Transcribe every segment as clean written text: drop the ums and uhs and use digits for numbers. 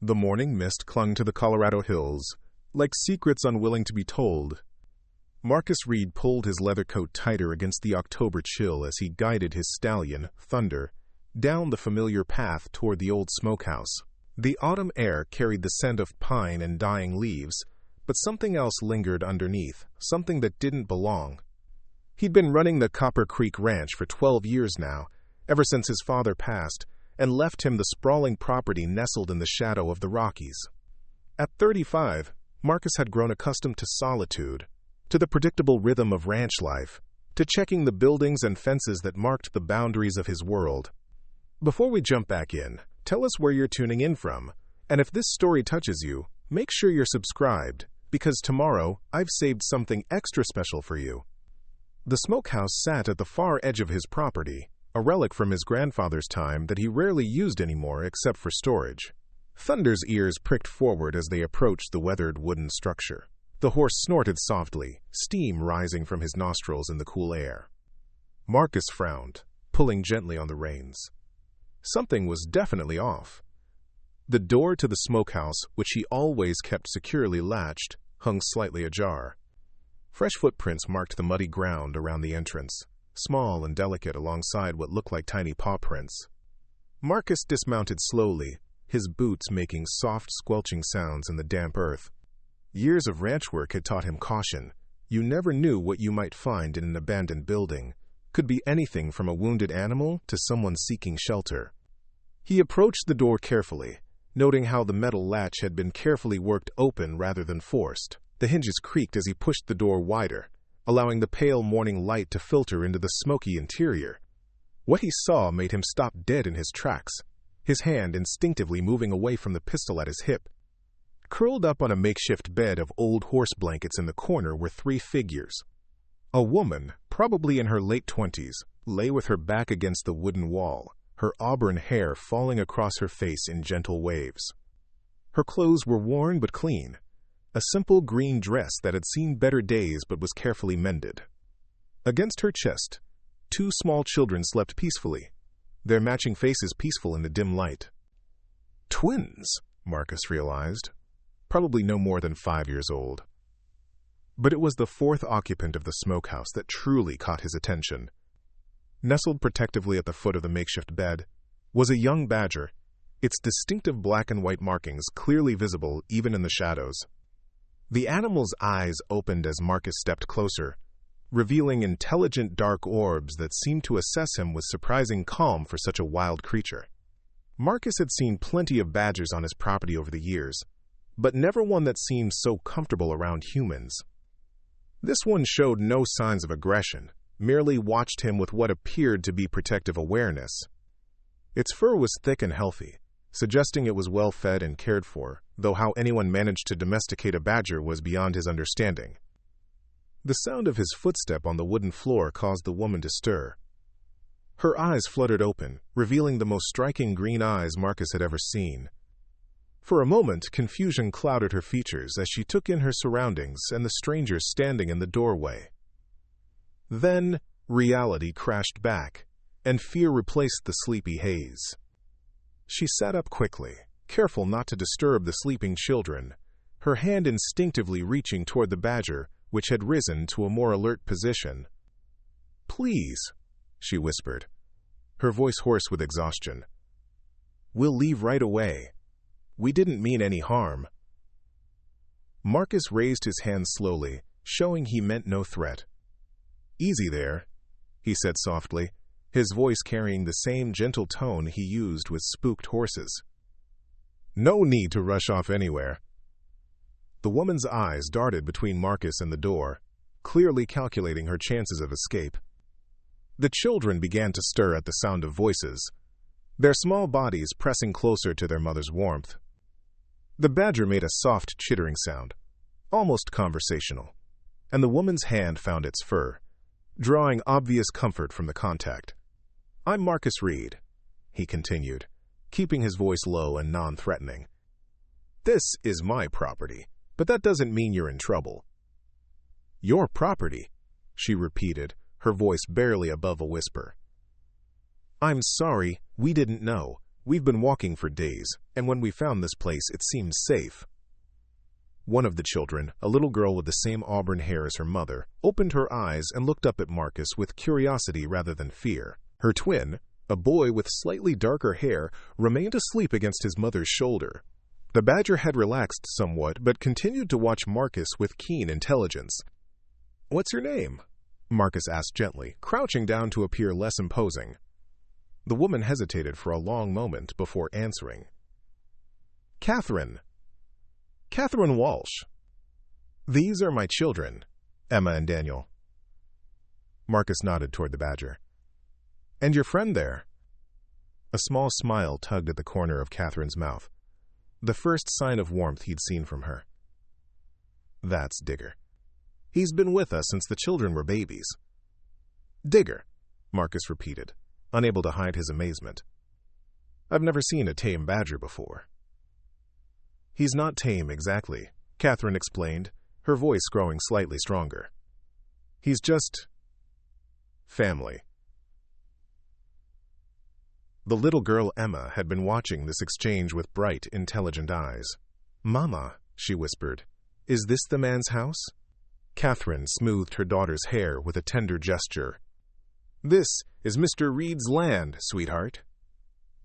The morning mist clung to the Colorado hills, like secrets unwilling to be told. Marcus Reed pulled his leather coat tighter against the October chill as he guided his stallion, Thunder, down the familiar path toward the old smokehouse. The autumn air carried the scent of pine and dying leaves, but something else lingered underneath, something that didn't belong. He'd been running the Copper Creek Ranch for 12 years now, ever since his father passed, and left him the sprawling property nestled in the shadow of the Rockies. At 35, Marcus had grown accustomed to solitude, to the predictable rhythm of ranch life, to checking the buildings and fences that marked the boundaries of his world. Before we jump back in, tell us where you're tuning in from, and if this story touches you, make sure you're subscribed, because tomorrow I've saved something extra special for you. The smokehouse sat at the far edge of his property, a relic from his grandfather's time that he rarely used anymore except for storage. Thunder's ears pricked forward as they approached the weathered wooden structure. The horse snorted softly, steam rising from his nostrils in the cool air. Marcus frowned, pulling gently on the reins. Something was definitely off. The door to the smokehouse, which he always kept securely latched, hung slightly ajar. Fresh footprints marked the muddy ground around the entrance, small and delicate alongside what looked like tiny paw prints. Marcus dismounted slowly, his boots making soft, squelching sounds in the damp earth. Years of ranch work had taught him caution. You never knew what you might find in an abandoned building. Could be anything from a wounded animal to someone seeking shelter. He approached the door carefully, noting how the metal latch had been carefully worked open rather than forced. The hinges creaked as he pushed the door wider, allowing the pale morning light to filter into the smoky interior. What he saw made him stop dead in his tracks, his hand instinctively moving away from the pistol at his hip. Curled up on a makeshift bed of old horse blankets in the corner were 3 figures. A woman, probably in her late 20s, lay with her back against the wooden wall, her auburn hair falling across her face in gentle waves. Her clothes were worn but clean, a simple green dress that had seen better days but was carefully mended. Against her chest, 2 small children slept peacefully, their matching faces peaceful in the dim light. Twins, Marcus realized. Probably no more than 5 years old. But it was the 4th occupant of the smokehouse that truly caught his attention. Nestled protectively at the foot of the makeshift bed was a young badger, its distinctive black and white markings clearly visible even in the shadows. The animal's eyes opened as Marcus stepped closer, revealing intelligent dark orbs that seemed to assess him with surprising calm for such a wild creature. Marcus had seen plenty of badgers on his property over the years, but never one that seemed so comfortable around humans. This one showed no signs of aggression, merely watched him with what appeared to be protective awareness. Its fur was thick and healthy, suggesting it was well fed and cared for, though how anyone managed to domesticate a badger was beyond his understanding. The sound of his footstep on the wooden floor caused the woman to stir. Her eyes fluttered open, revealing the most striking green eyes Marcus had ever seen. For a moment, confusion clouded her features as she took in her surroundings and the stranger standing in the doorway. Then, reality crashed back, and fear replaced the sleepy haze. She sat up quickly, careful not to disturb the sleeping children, her hand instinctively reaching toward the badger, which had risen to a more alert position. "Please," she whispered, her voice hoarse with exhaustion. "We'll leave right away. We didn't mean any harm." Marcus raised his hand slowly, showing he meant no threat. "Easy there," he said softly, his voice carrying the same gentle tone he used with spooked horses. "No need to rush off anywhere." The woman's eyes darted between Marcus and the door, clearly calculating her chances of escape. The children began to stir at the sound of voices, their small bodies pressing closer to their mother's warmth. The badger made a soft chittering sound, almost conversational, and the woman's hand found its fur, drawing obvious comfort from the contact. "I'm Marcus Reed," he continued, keeping his voice low and non-threatening. "This is my property, but that doesn't mean you're in trouble." "Your property," she repeated, her voice barely above a whisper. "I'm sorry, we didn't know. We've been walking for days, and when we found this place, it seemed safe. One of the children, a little girl with the same auburn hair as her mother, opened her eyes and looked up at Marcus with curiosity rather than fear. Her twin, a boy with slightly darker hair, remained asleep against his mother's shoulder. The badger had relaxed somewhat, but continued to watch Marcus with keen intelligence. "What's your name?" Marcus asked gently, crouching down to appear less imposing. The woman hesitated for a long moment before answering. "Catherine. Catherine Walsh. These are my children, Emma and Daniel." Marcus nodded toward the badger. "And your friend there?" A small smile tugged at the corner of Catherine's mouth, the first sign of warmth he'd seen from her. "That's Digger. He's been with us since the children were babies." "Digger," Marcus repeated, unable to hide his amazement. "I've never seen a tame badger before." "He's not tame exactly," Catherine explained, her voice growing slightly stronger. "He's just family." The little girl Emma had been watching this exchange with bright, intelligent eyes. "Mama," she whispered, "is this the man's house?" Catherine smoothed her daughter's hair with a tender gesture. "This is Mr. Reed's land, sweetheart."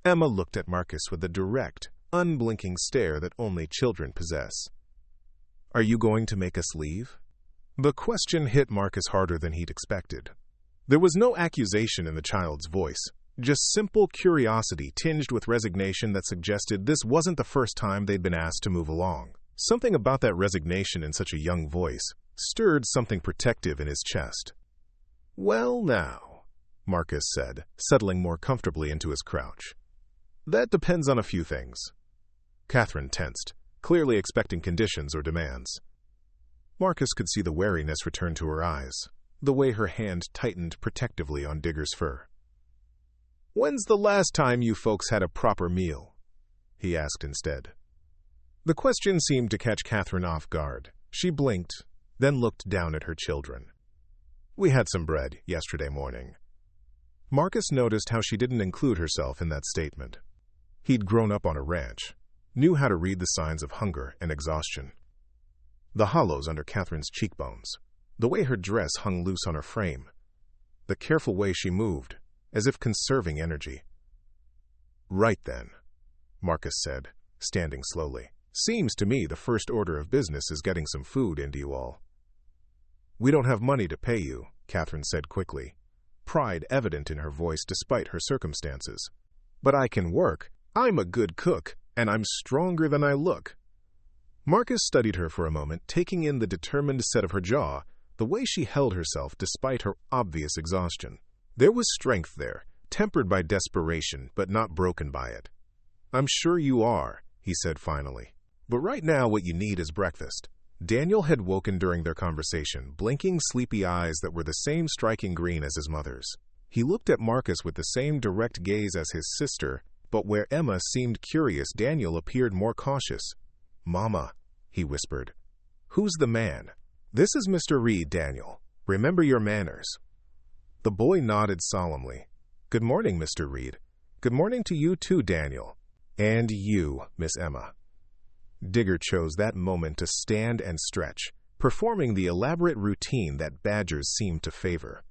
Emma looked at Marcus with a direct, unblinking stare that only children possess. "Are you going to make us leave?" The question hit Marcus harder than he'd expected. There was no accusation in the child's voice, just simple curiosity tinged with resignation that suggested this wasn't the first time they'd been asked to move along. Something about that resignation in such a young voice stirred something protective in his chest. "Well now," Marcus said, settling more comfortably into his crouch. "That depends on a few things." Catherine tensed, clearly expecting conditions or demands. Marcus could see the wariness return to her eyes, the way her hand tightened protectively on Digger's fur. "When's the last time you folks had a proper meal?" he asked instead. The question seemed to catch Catherine off guard. She blinked, then looked down at her children. "We had some bread yesterday morning." Marcus noticed how she didn't include herself in that statement. He'd grown up on a ranch, knew how to read the signs of hunger and exhaustion. The hollows under Catherine's cheekbones, the way her dress hung loose on her frame, the careful way she moved, as if conserving energy. "Right then," Marcus said, standing slowly. "Seems to me the first order of business is getting some food into you all." "We don't have money to pay you," Catherine said quickly, pride evident in her voice despite her circumstances. "But I can work. I'm a good cook, and I'm stronger than I look." Marcus studied her for a moment, taking in the determined set of her jaw, the way she held herself despite her obvious exhaustion. There was strength there, tempered by desperation, but not broken by it. "I'm sure you are," he said finally. "But right now what you need is breakfast." Daniel had woken during their conversation, blinking sleepy eyes that were the same striking green as his mother's. He looked at Marcus with the same direct gaze as his sister, but where Emma seemed curious, Daniel appeared more cautious. "Mama," he whispered. "Who's the man?" "This is Mr. Reed, Daniel. Remember your manners." The boy nodded solemnly. "Good morning, Mr. Reed. Good morning to you too, Daniel. And you, Miss Emma." Digger chose that moment to stand and stretch, performing the elaborate routine that badgers seem to favor.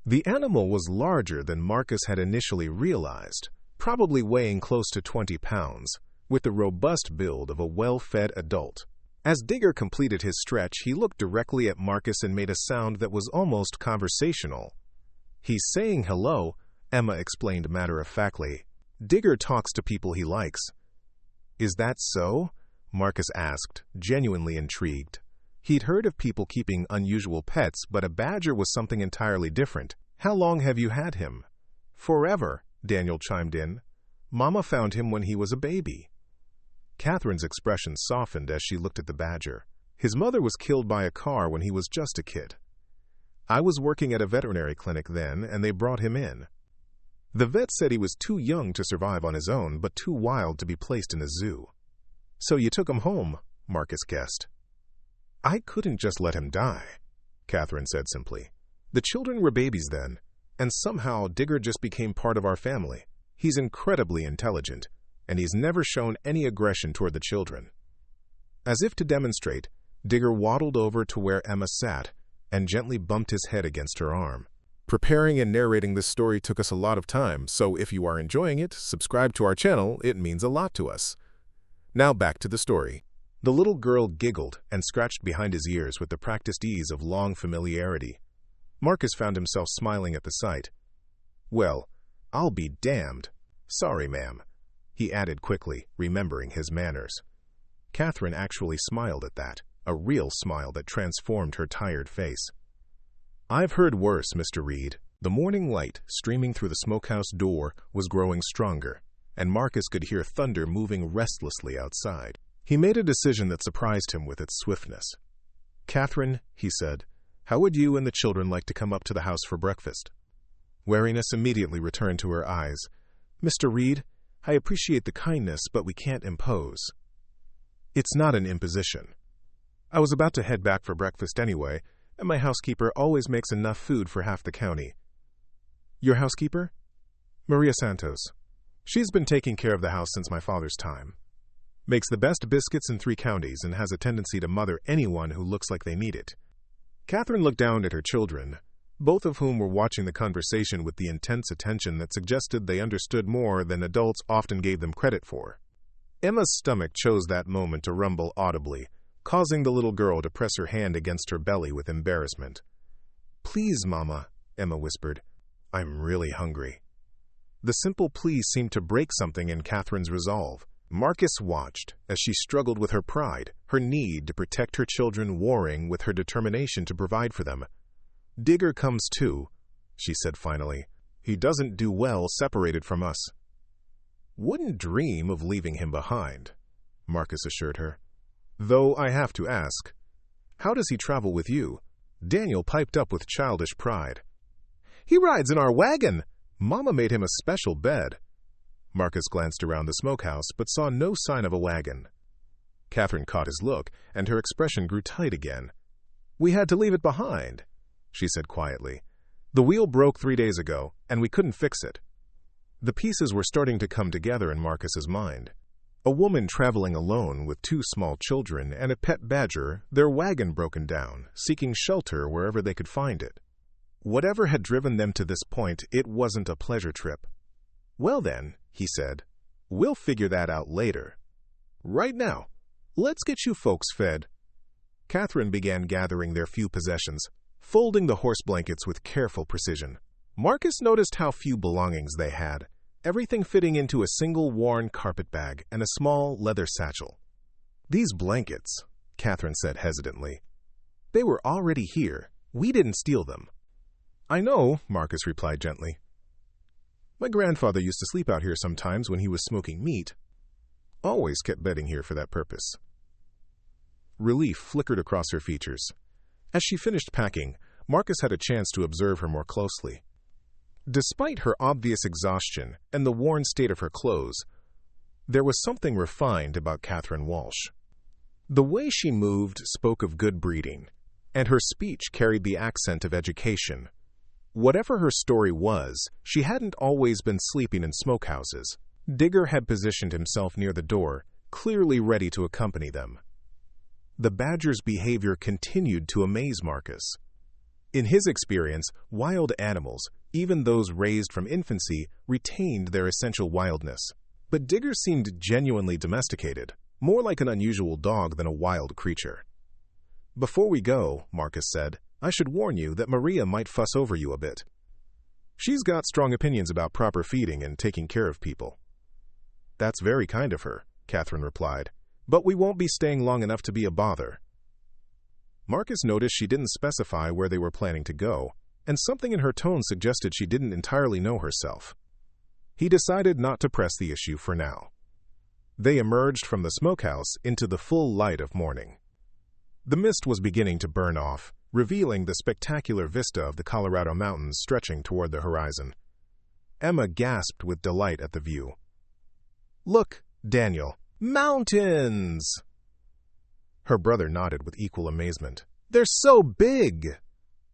The animal was larger than Marcus had initially realized, probably weighing close to 20 pounds, with the robust build of a well-fed adult. As Digger completed his stretch, he looked directly at Marcus and made a sound that was almost conversational. "He's saying hello," Emma explained matter-of-factly. "Digger talks to people he likes." "Is that so?" Marcus asked, genuinely intrigued. He'd heard of people keeping unusual pets, but a badger was something entirely different. "How long have you had him?" "Forever," Daniel chimed in. "Mama found him when he was a baby." Catherine's expression softened as she looked at the badger. "His mother was killed by a car when he was just a kid. I was working at a veterinary clinic then, and they brought him in. The vet said he was too young to survive on his own, but too wild to be placed in a zoo. So you took him home," Marcus guessed. "I couldn't just let him die," Catherine said simply. "The children were babies then, and somehow Digger just became part of our family. He's incredibly intelligent, and he's never shown any aggression toward the children. As if to demonstrate, Digger waddled over to where Emma sat and gently bumped his head against her arm. Preparing and narrating this story took us a lot of time, so if you are enjoying it, subscribe to our channel. It means a lot to us. Now back to the story. The little girl giggled and scratched behind his ears with the practiced ease of long familiarity. Marcus found himself smiling at the sight. "Well, I'll be damned. Sorry, ma'am," he added quickly, remembering his manners. Catherine actually smiled at that, a real smile that transformed her tired face. "I've heard worse, Mr. Reed." The morning light, streaming through the smokehouse door, was growing stronger, and Marcus could hear thunder moving restlessly outside. He made a decision that surprised him with its swiftness. "Catherine," he said, "how would you and the children like to come up to the house for breakfast?" Wariness immediately returned to her eyes. "Mr. Reed, I appreciate the kindness, but we can't impose." "It's not an imposition. I was about to head back for breakfast anyway, and my housekeeper always makes enough food for half the county." "Your housekeeper?" "Maria Santos. She's been taking care of the house since my father's time. Makes the best biscuits in 3 counties and has a tendency to mother anyone who looks like they need it." Catherine looked down at her children, both of whom were watching the conversation with the intense attention that suggested they understood more than adults often gave them credit for. Emma's stomach chose that moment to rumble audibly, causing the little girl to press her hand against her belly with embarrassment. "Please, Mama," Emma whispered. "I'm really hungry." The simple plea seemed to break something in Catherine's resolve. Marcus watched as she struggled with her pride, her need to protect her children warring with her determination to provide for them. "Digger comes too," she said finally. "He doesn't do well separated from us." "Wouldn't dream of leaving him behind," Marcus assured her. "Though I have to ask, how does he travel with you?" Daniel piped up with childish pride. "He rides in our wagon. Mama made him a special bed." Marcus glanced around the smokehouse, but saw no sign of a wagon. Catherine caught his look, and her expression grew tight again. "We had to leave it behind," she said quietly. "The wheel broke 3 days ago, and we couldn't fix it." The pieces were starting to come together in Marcus's mind. A woman traveling alone with 2 small children and a pet badger, their wagon broken down, seeking shelter wherever they could find it. Whatever had driven them to this point, it wasn't a pleasure trip. "Well then," he said, "we'll figure that out later. Right now, let's get you folks fed." Catherine began gathering their few possessions, folding the horse blankets with careful precision. Marcus noticed how few belongings they had, everything fitting into a single worn carpet bag and a small leather satchel. "These blankets," Catherine said hesitantly, "they were already here. We didn't steal them." "I know," Marcus replied gently. "My grandfather used to sleep out here sometimes when he was smoking meat. Always kept bedding here for that purpose." Relief flickered across her features. As she finished packing, Marcus had a chance to observe her more closely. Despite her obvious exhaustion and the worn state of her clothes, there was something refined about Catherine Walsh. The way she moved spoke of good breeding, and her speech carried the accent of education. Whatever her story was, she hadn't always been sleeping in smokehouses. Digger had positioned himself near the door, clearly ready to accompany them. The badger's behavior continued to amaze Marcus. In his experience, wild animals, even those raised from infancy, retained their essential wildness. But Digger seemed genuinely domesticated, more like an unusual dog than a wild creature. "Before we go," Marcus said, "I should warn you that Maria might fuss over you a bit. She's got strong opinions about proper feeding and taking care of people." "That's very kind of her," Catherine replied, "but we won't be staying long enough to be a bother." Marcus noticed she didn't specify where they were planning to go, and something in her tone suggested she didn't entirely know herself. He decided not to press the issue for now. They emerged from the smokehouse into the full light of morning. The mist was beginning to burn off, revealing the spectacular vista of the Colorado mountains stretching toward the horizon. Emma gasped with delight at the view. "Look, Daniel, mountains!" Her brother nodded with equal amazement. "They're so big!"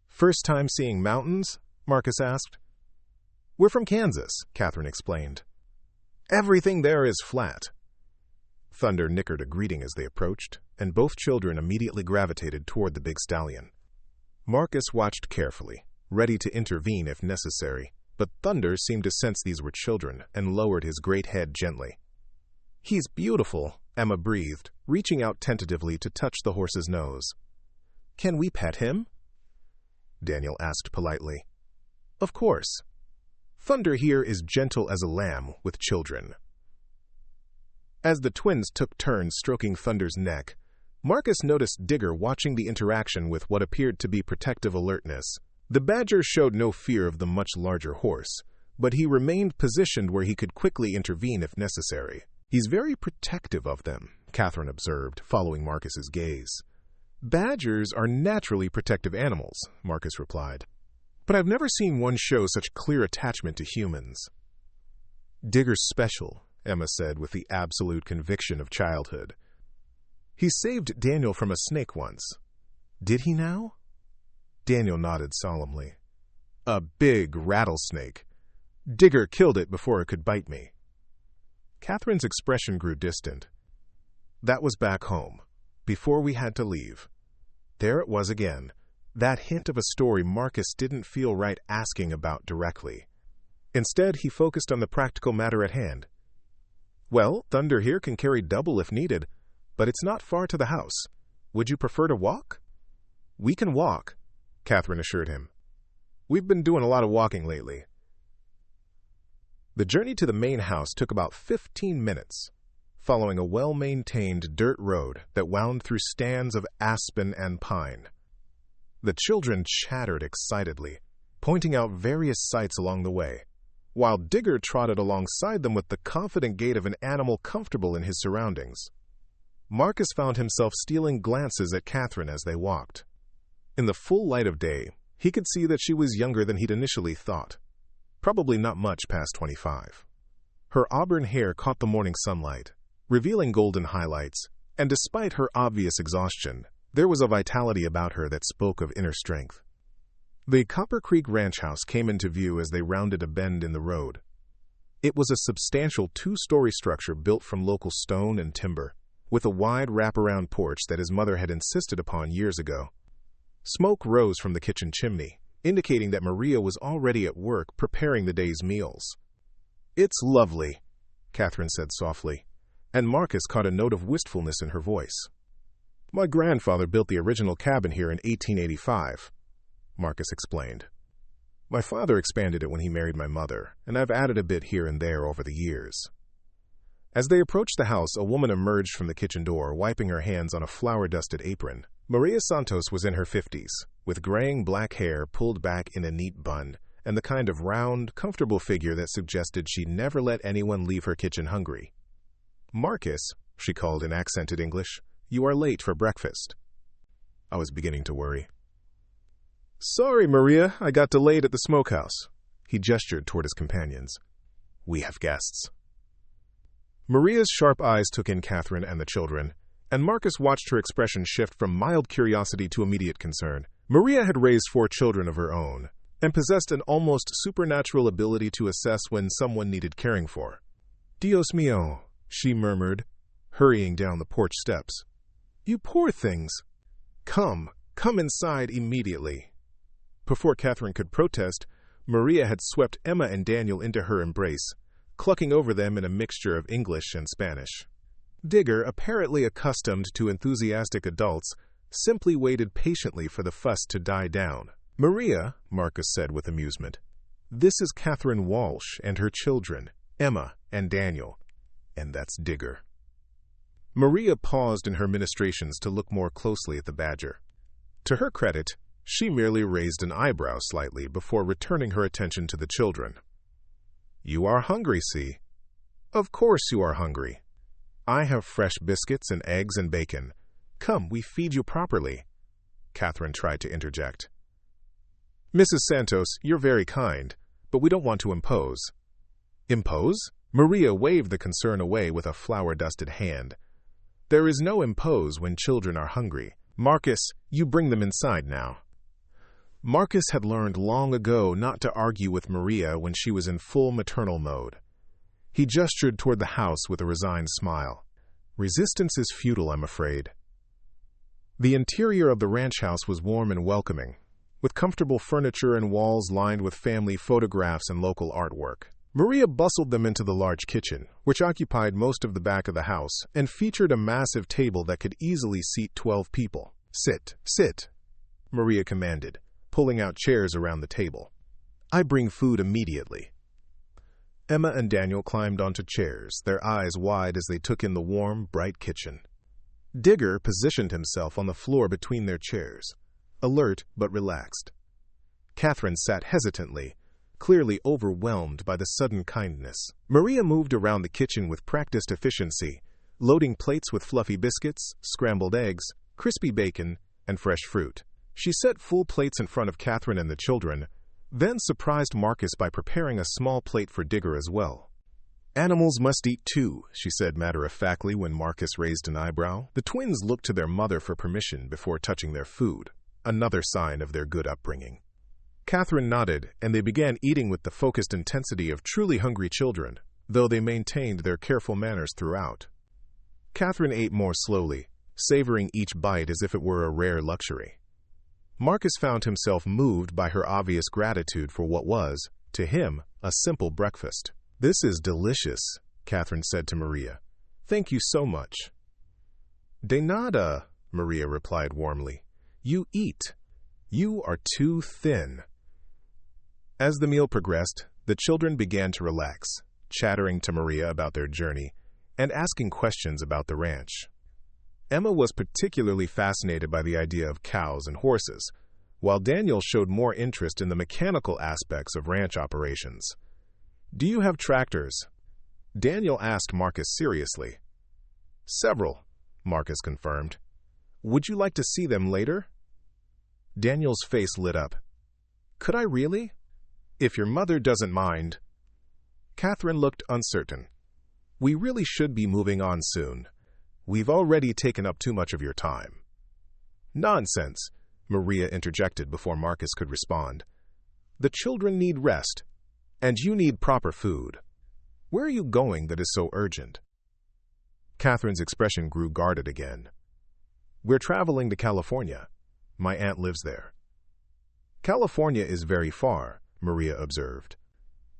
"First time seeing mountains?" Marcus asked. "We're from Kansas," Catherine explained. Everything there is flat. Thunder nickered a greeting as they approached, and both children immediately gravitated toward the big stallion. Marcus watched carefully, ready to intervene if necessary, but Thunder seemed to sense these were children and lowered his great head gently. "He's beautiful," Emma breathed, reaching out tentatively to touch the horse's nose. "Can we pet him?" Daniel asked politely. "Of course. Thunder here is gentle as a lamb with children." As the twins took turns stroking Thunder's neck, Marcus noticed Digger watching the interaction with what appeared to be protective alertness. The badger showed no fear of the much larger horse, but he remained positioned where he could quickly intervene if necessary. "He's very protective of them," Catherine observed, following Marcus's gaze. "Badgers are naturally protective animals," Marcus replied. "But I've never seen one show such clear attachment to humans." "Digger's special," Emma said with the absolute conviction of childhood. "He saved Daniel from a snake once. Did he now?" Daniel nodded solemnly. "A big rattlesnake. Digger killed it before it could bite me." Catherine's expression grew distant. "That was back home, before we had to leave." There it was again, that hint of a story Marcus didn't feel right asking about directly. Instead, he focused on the practical matter at hand. "Well, Thunder here can carry double if needed, but it's not far to the house. Would you prefer to walk?" "We can walk," Catherine assured him. "We've been doing a lot of walking lately." The journey to the main house took about 15 minutes, following a well-maintained dirt road that wound through stands of aspen and pine. The children chattered excitedly, pointing out various sights along the way, while Digger trotted alongside them with the confident gait of an animal comfortable in his surroundings. Marcus found himself stealing glances at Catherine as they walked. In the full light of day, he could see that she was younger than he'd initially thought, probably not much past 25. Her auburn hair caught the morning sunlight, revealing golden highlights, and despite her obvious exhaustion, there was a vitality about her that spoke of inner strength. The Copper Creek ranch house came into view as they rounded a bend in the road. It was a substantial two-story structure built from local stone and timber, with a wide wraparound porch that his mother had insisted upon years ago. Smoke rose from the kitchen chimney, indicating that Maria was already at work preparing the day's meals. "It's lovely," Catherine said softly, and Marcus caught a note of wistfulness in her voice. "My grandfather built the original cabin here in 1885, Marcus explained. "My father expanded it when he married my mother, and I've added a bit here and there over the years." As they approached the house, a woman emerged from the kitchen door, wiping her hands on a flour-dusted apron. Maria Santos was in her 50s, with graying black hair pulled back in a neat bun, and the kind of round, comfortable figure that suggested she'd never let anyone leave her kitchen hungry. "Marcus," she called in accented English, "you are late for breakfast." I was beginning to worry. "Sorry, Maria, I got delayed at the smokehouse." He gestured toward his companions. "We have guests." Maria's sharp eyes took in Catherine and the children, and Marcus watched her expression shift from mild curiosity to immediate concern. Maria had raised 4 children of her own, and possessed an almost supernatural ability to assess when someone needed caring for. "Dios mío," she murmured, hurrying down the porch steps. "You poor things! Come inside immediately." Before Catherine could protest, Maria had swept Emma and Daniel into her embrace, clucking over them in a mixture of English and Spanish. Digger, apparently accustomed to enthusiastic adults, simply waited patiently for the fuss to die down. "Maria," Marcus said with amusement, "this is Catherine Walsh and her children, Emma and Daniel, and that's Digger." Maria paused in her ministrations to look more closely at the badger. To her credit, she merely raised an eyebrow slightly before returning her attention to the children. "You are hungry, see? Of course you are hungry. I have fresh biscuits and eggs and bacon. Come, we feed you properly." Catherine tried to interject. "Mrs. Santos, you're very kind, but we don't want to impose." "Impose?" Maria waved the concern away with a flour-dusted hand. "There is no impose when children are hungry. Marcus, you bring them inside now." Marcus had learned long ago not to argue with Maria when she was in full maternal mode. He gestured toward the house with a resigned smile. "Resistance is futile, I'm afraid." The interior of the ranch house was warm and welcoming, with comfortable furniture and walls lined with family photographs and local artwork. Maria bustled them into the large kitchen, which occupied most of the back of the house and featured a massive table that could easily seat 12 people. "Sit, sit," Maria commanded, pulling out chairs around the table. "I bring food immediately." Emma and Daniel climbed onto chairs, their eyes wide as they took in the warm, bright kitchen. Digger positioned himself on the floor between their chairs, alert but relaxed. Catherine sat hesitantly, clearly overwhelmed by the sudden kindness. Maria moved around the kitchen with practiced efficiency, loading plates with fluffy biscuits, scrambled eggs, crispy bacon, and fresh fruit. She set full plates in front of Catherine and the children, then surprised Marcus by preparing a small plate for Digger as well. "Animals must eat too," she said matter-of-factly when Marcus raised an eyebrow. The twins looked to their mother for permission before touching their food, another sign of their good upbringing. Catherine nodded, and they began eating with the focused intensity of truly hungry children, though they maintained their careful manners throughout. Catherine ate more slowly, savoring each bite as if it were a rare luxury. Marcus found himself moved by her obvious gratitude for what was, to him, a simple breakfast. "This is delicious," Catherine said to Maria. "Thank you so much." "De nada," Maria replied warmly. "You eat. You are too thin." As the meal progressed, the children began to relax, chattering to Maria about their journey and asking questions about the ranch. Emma was particularly fascinated by the idea of cows and horses, while Daniel showed more interest in the mechanical aspects of ranch operations. "Do you have tractors?" Daniel asked Marcus seriously. "Several," Marcus confirmed. "Would you like to see them later?" Daniel's face lit up. "Could I really? If your mother doesn't mind." Catherine looked uncertain. "We really should be moving on soon. We've already taken up too much of your time." "Nonsense," Maria interjected before Marcus could respond. "The children need rest, and you need proper food. Where are you going that is so urgent?" Catherine's expression grew guarded again. "We're traveling to California. My aunt lives there." "California is very far," Maria observed,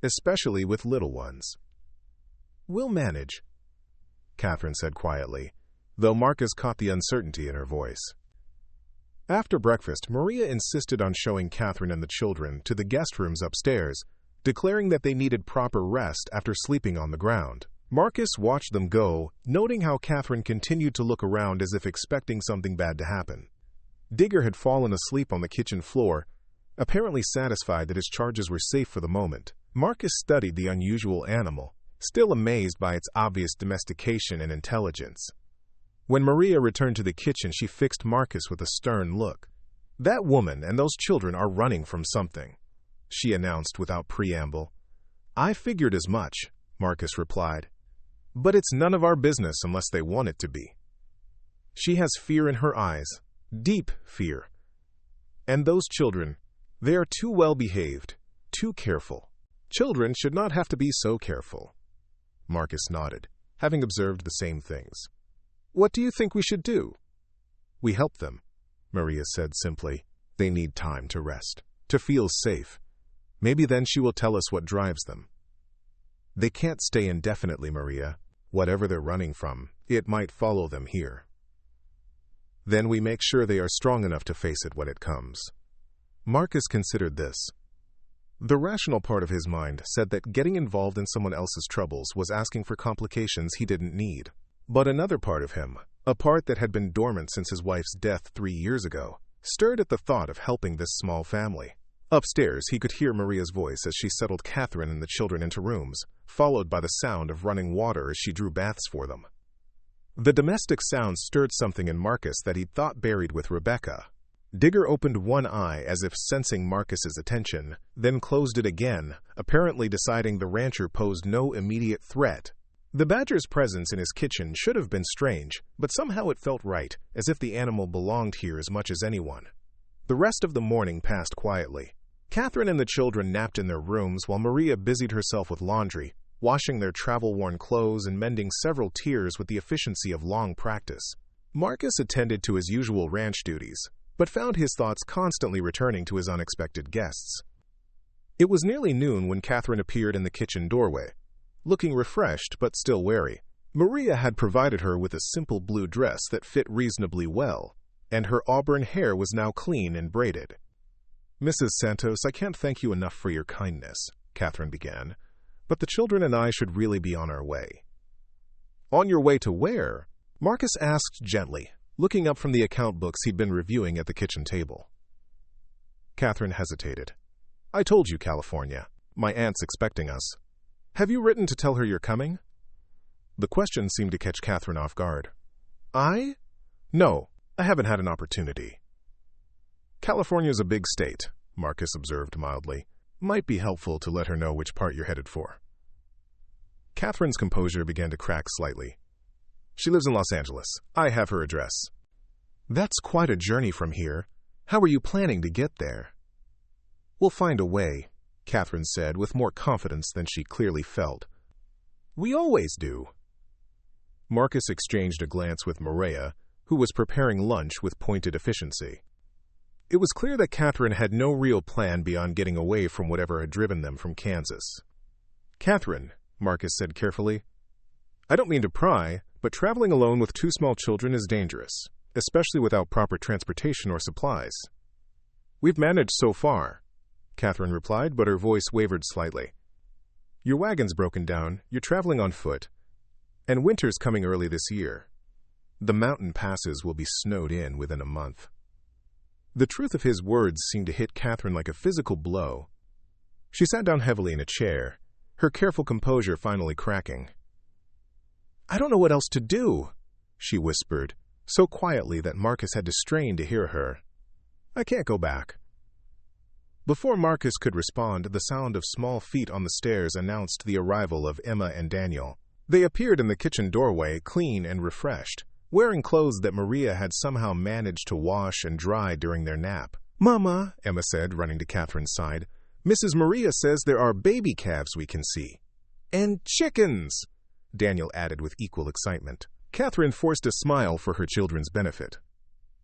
"especially with little ones." "We'll manage," Catherine said quietly, though Marcus caught the uncertainty in her voice. After breakfast, Maria insisted on showing Catherine and the children to the guest rooms upstairs, declaring that they needed proper rest after sleeping on the ground. Marcus watched them go, noting how Catherine continued to look around as if expecting something bad to happen. Digger had fallen asleep on the kitchen floor, apparently satisfied that his charges were safe for the moment. Marcus studied the unusual animal, still amazed by its obvious domestication and intelligence. When Maria returned to the kitchen, she fixed Marcus with a stern look. "That woman and those children are running from something," she announced without preamble. "I figured as much," Marcus replied. "But it's none of our business unless they want it to be." She has fear in her eyes, deep fear. And those children, they are too well behaved, too careful. Children should not have to be so careful. Marcus nodded, having observed the same things. "What do you think we should do?" "We help them," Maria said simply. "They need time to rest, to feel safe. Maybe then she will tell us what drives them." "They can't stay indefinitely, Maria. Whatever they're running from, it might follow them here. Then we make sure they are strong enough to face it when it comes." Marcus considered this. The rational part of his mind said that getting involved in someone else's troubles was asking for complications he didn't need. But another part of him, a part that had been dormant since his wife's death 3 years ago, stirred at the thought of helping this small family. Upstairs, he could hear Maria's voice as she settled Catherine and the children into rooms, followed by the sound of running water as she drew baths for them. The domestic sound stirred something in Marcus that he'd thought buried with Rebecca. Digger opened one eye as if sensing Marcus's attention, then closed it again, apparently deciding the rancher posed no immediate threat. The badger's presence in his kitchen should have been strange, but somehow it felt right, as if the animal belonged here as much as anyone. The rest of the morning passed quietly. Catherine and the children napped in their rooms while Maria busied herself with laundry, washing their travel-worn clothes and mending several tiers with the efficiency of long practice. Marcus attended to his usual ranch duties, but found his thoughts constantly returning to his unexpected guests. It was nearly noon when Catherine appeared in the kitchen doorway, looking refreshed but still wary. Maria had provided her with a simple blue dress that fit reasonably well, and her auburn hair was now clean and braided. "Mrs. Santos, I can't thank you enough for your kindness," Catherine began, "but the children and I should really be on our way." "On your way to where?" Marcus asked gently, looking up from the account books he'd been reviewing at the kitchen table. Catherine hesitated. "I told you, California. My aunt's expecting us. Have you written to tell her you're coming?" The question seemed to catch Catherine off guard. "I? No, I haven't had an opportunity." "California's a big state," Marcus observed mildly. "Might be helpful to let her know which part you're headed for." Catherine's composure began to crack slightly. "She lives in Los Angeles. I have her address." "That's quite a journey from here. How are you planning to get there?" "We'll find a way," Catherine said with more confidence than she clearly felt. "We always do." Marcus exchanged a glance with Maria, who was preparing lunch with pointed efficiency. It was clear that Catherine had no real plan beyond getting away from whatever had driven them from Kansas. "Catherine," Marcus said carefully, "I don't mean to pry, but traveling alone with 2 small children is dangerous, especially without proper transportation or supplies." "We've managed so far," Catherine replied, but her voice wavered slightly. "Your wagon's broken down, you're traveling on foot, and winter's coming early this year. The mountain passes will be snowed in within a month." The truth of his words seemed to hit Catherine like a physical blow. She sat down heavily in a chair, her careful composure finally cracking. "I don't know what else to do," she whispered, so quietly that Marcus had to strain to hear her. "I can't go back." Before Marcus could respond, the sound of small feet on the stairs announced the arrival of Emma and Daniel. They appeared in the kitchen doorway, clean and refreshed, wearing clothes that Maria had somehow managed to wash and dry during their nap. "Mama," Emma said, running to Catherine's side, "Mrs. Maria says there are baby calves we can see." "And chickens," Daniel added with equal excitement. Catherine forced a smile for her children's benefit.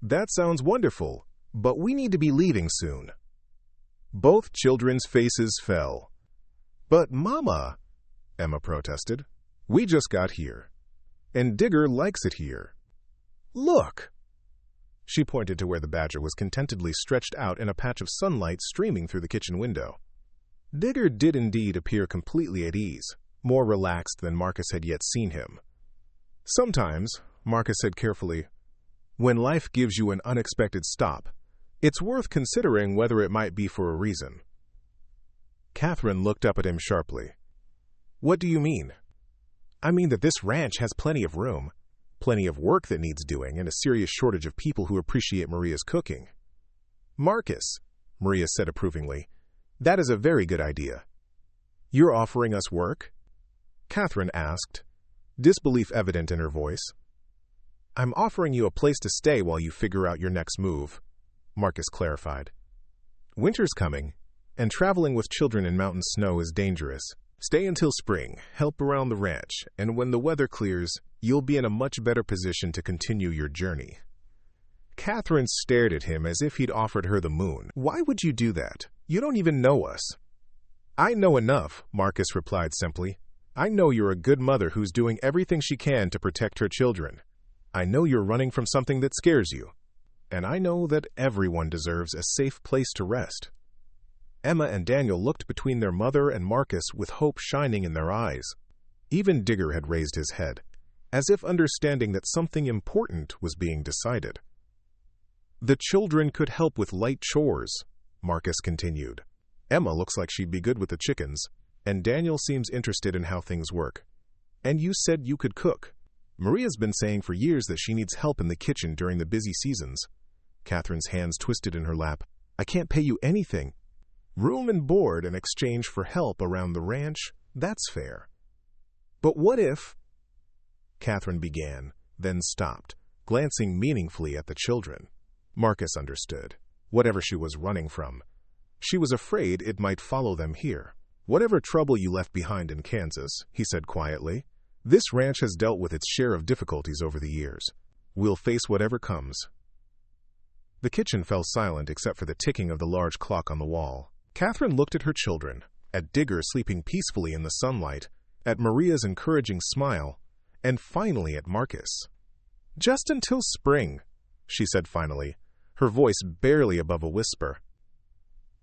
"That sounds wonderful, but we need to be leaving soon." Both children's faces fell. "But Mama," Emma protested, "we just got here. And Digger likes it here. Look!" She pointed to where the badger was contentedly stretched out in a patch of sunlight streaming through the kitchen window. Digger did indeed appear completely at ease, more relaxed than Marcus had yet seen him. "Sometimes," Marcus said carefully, "when life gives you an unexpected stop, it's worth considering whether it might be for a reason." Catherine looked up at him sharply. "What do you mean?" "I mean that this ranch has plenty of room, plenty of work that needs doing, and a serious shortage of people who appreciate Maria's cooking." "Marcus," Maria said approvingly, "that is a very good idea." "You're offering us work?" Catherine asked, disbelief evident in her voice. "I'm offering you a place to stay while you figure out your next move," Marcus clarified. "Winter's coming, and traveling with children in mountain snow is dangerous. Stay until spring, help around the ranch, and when the weather clears, you'll be in a much better position to continue your journey." Catherine stared at him as if he'd offered her the moon. "Why would you do that? You don't even know us." "I know enough," Marcus replied simply. "I know you're a good mother who's doing everything she can to protect her children. I know you're running from something that scares you. And I know that everyone deserves a safe place to rest." Emma and Daniel looked between their mother and Marcus with hope shining in their eyes. Even Digger had raised his head, as if understanding that something important was being decided. "The children could help with light chores," Marcus continued. "Emma looks like she'd be good with the chickens, and Daniel seems interested in how things work. And you said you could cook. Maria's been saying for years that she needs help in the kitchen during the busy seasons." Catherine's hands twisted in her lap. "I can't pay you anything. Room and board in exchange for help around the ranch, that's fair. But what if—" Catherine began, then stopped, glancing meaningfully at the children. Marcus understood. Whatever she was running from, she was afraid it might follow them here. "Whatever trouble you left behind in Kansas," he said quietly, "this ranch has dealt with its share of difficulties over the years. We'll face whatever comes." The kitchen fell silent except for the ticking of the large clock on the wall. Catherine looked at her children, at Digger sleeping peacefully in the sunlight, at Maria's encouraging smile, and finally at Marcus. "Just until spring," she said finally, her voice barely above a whisper.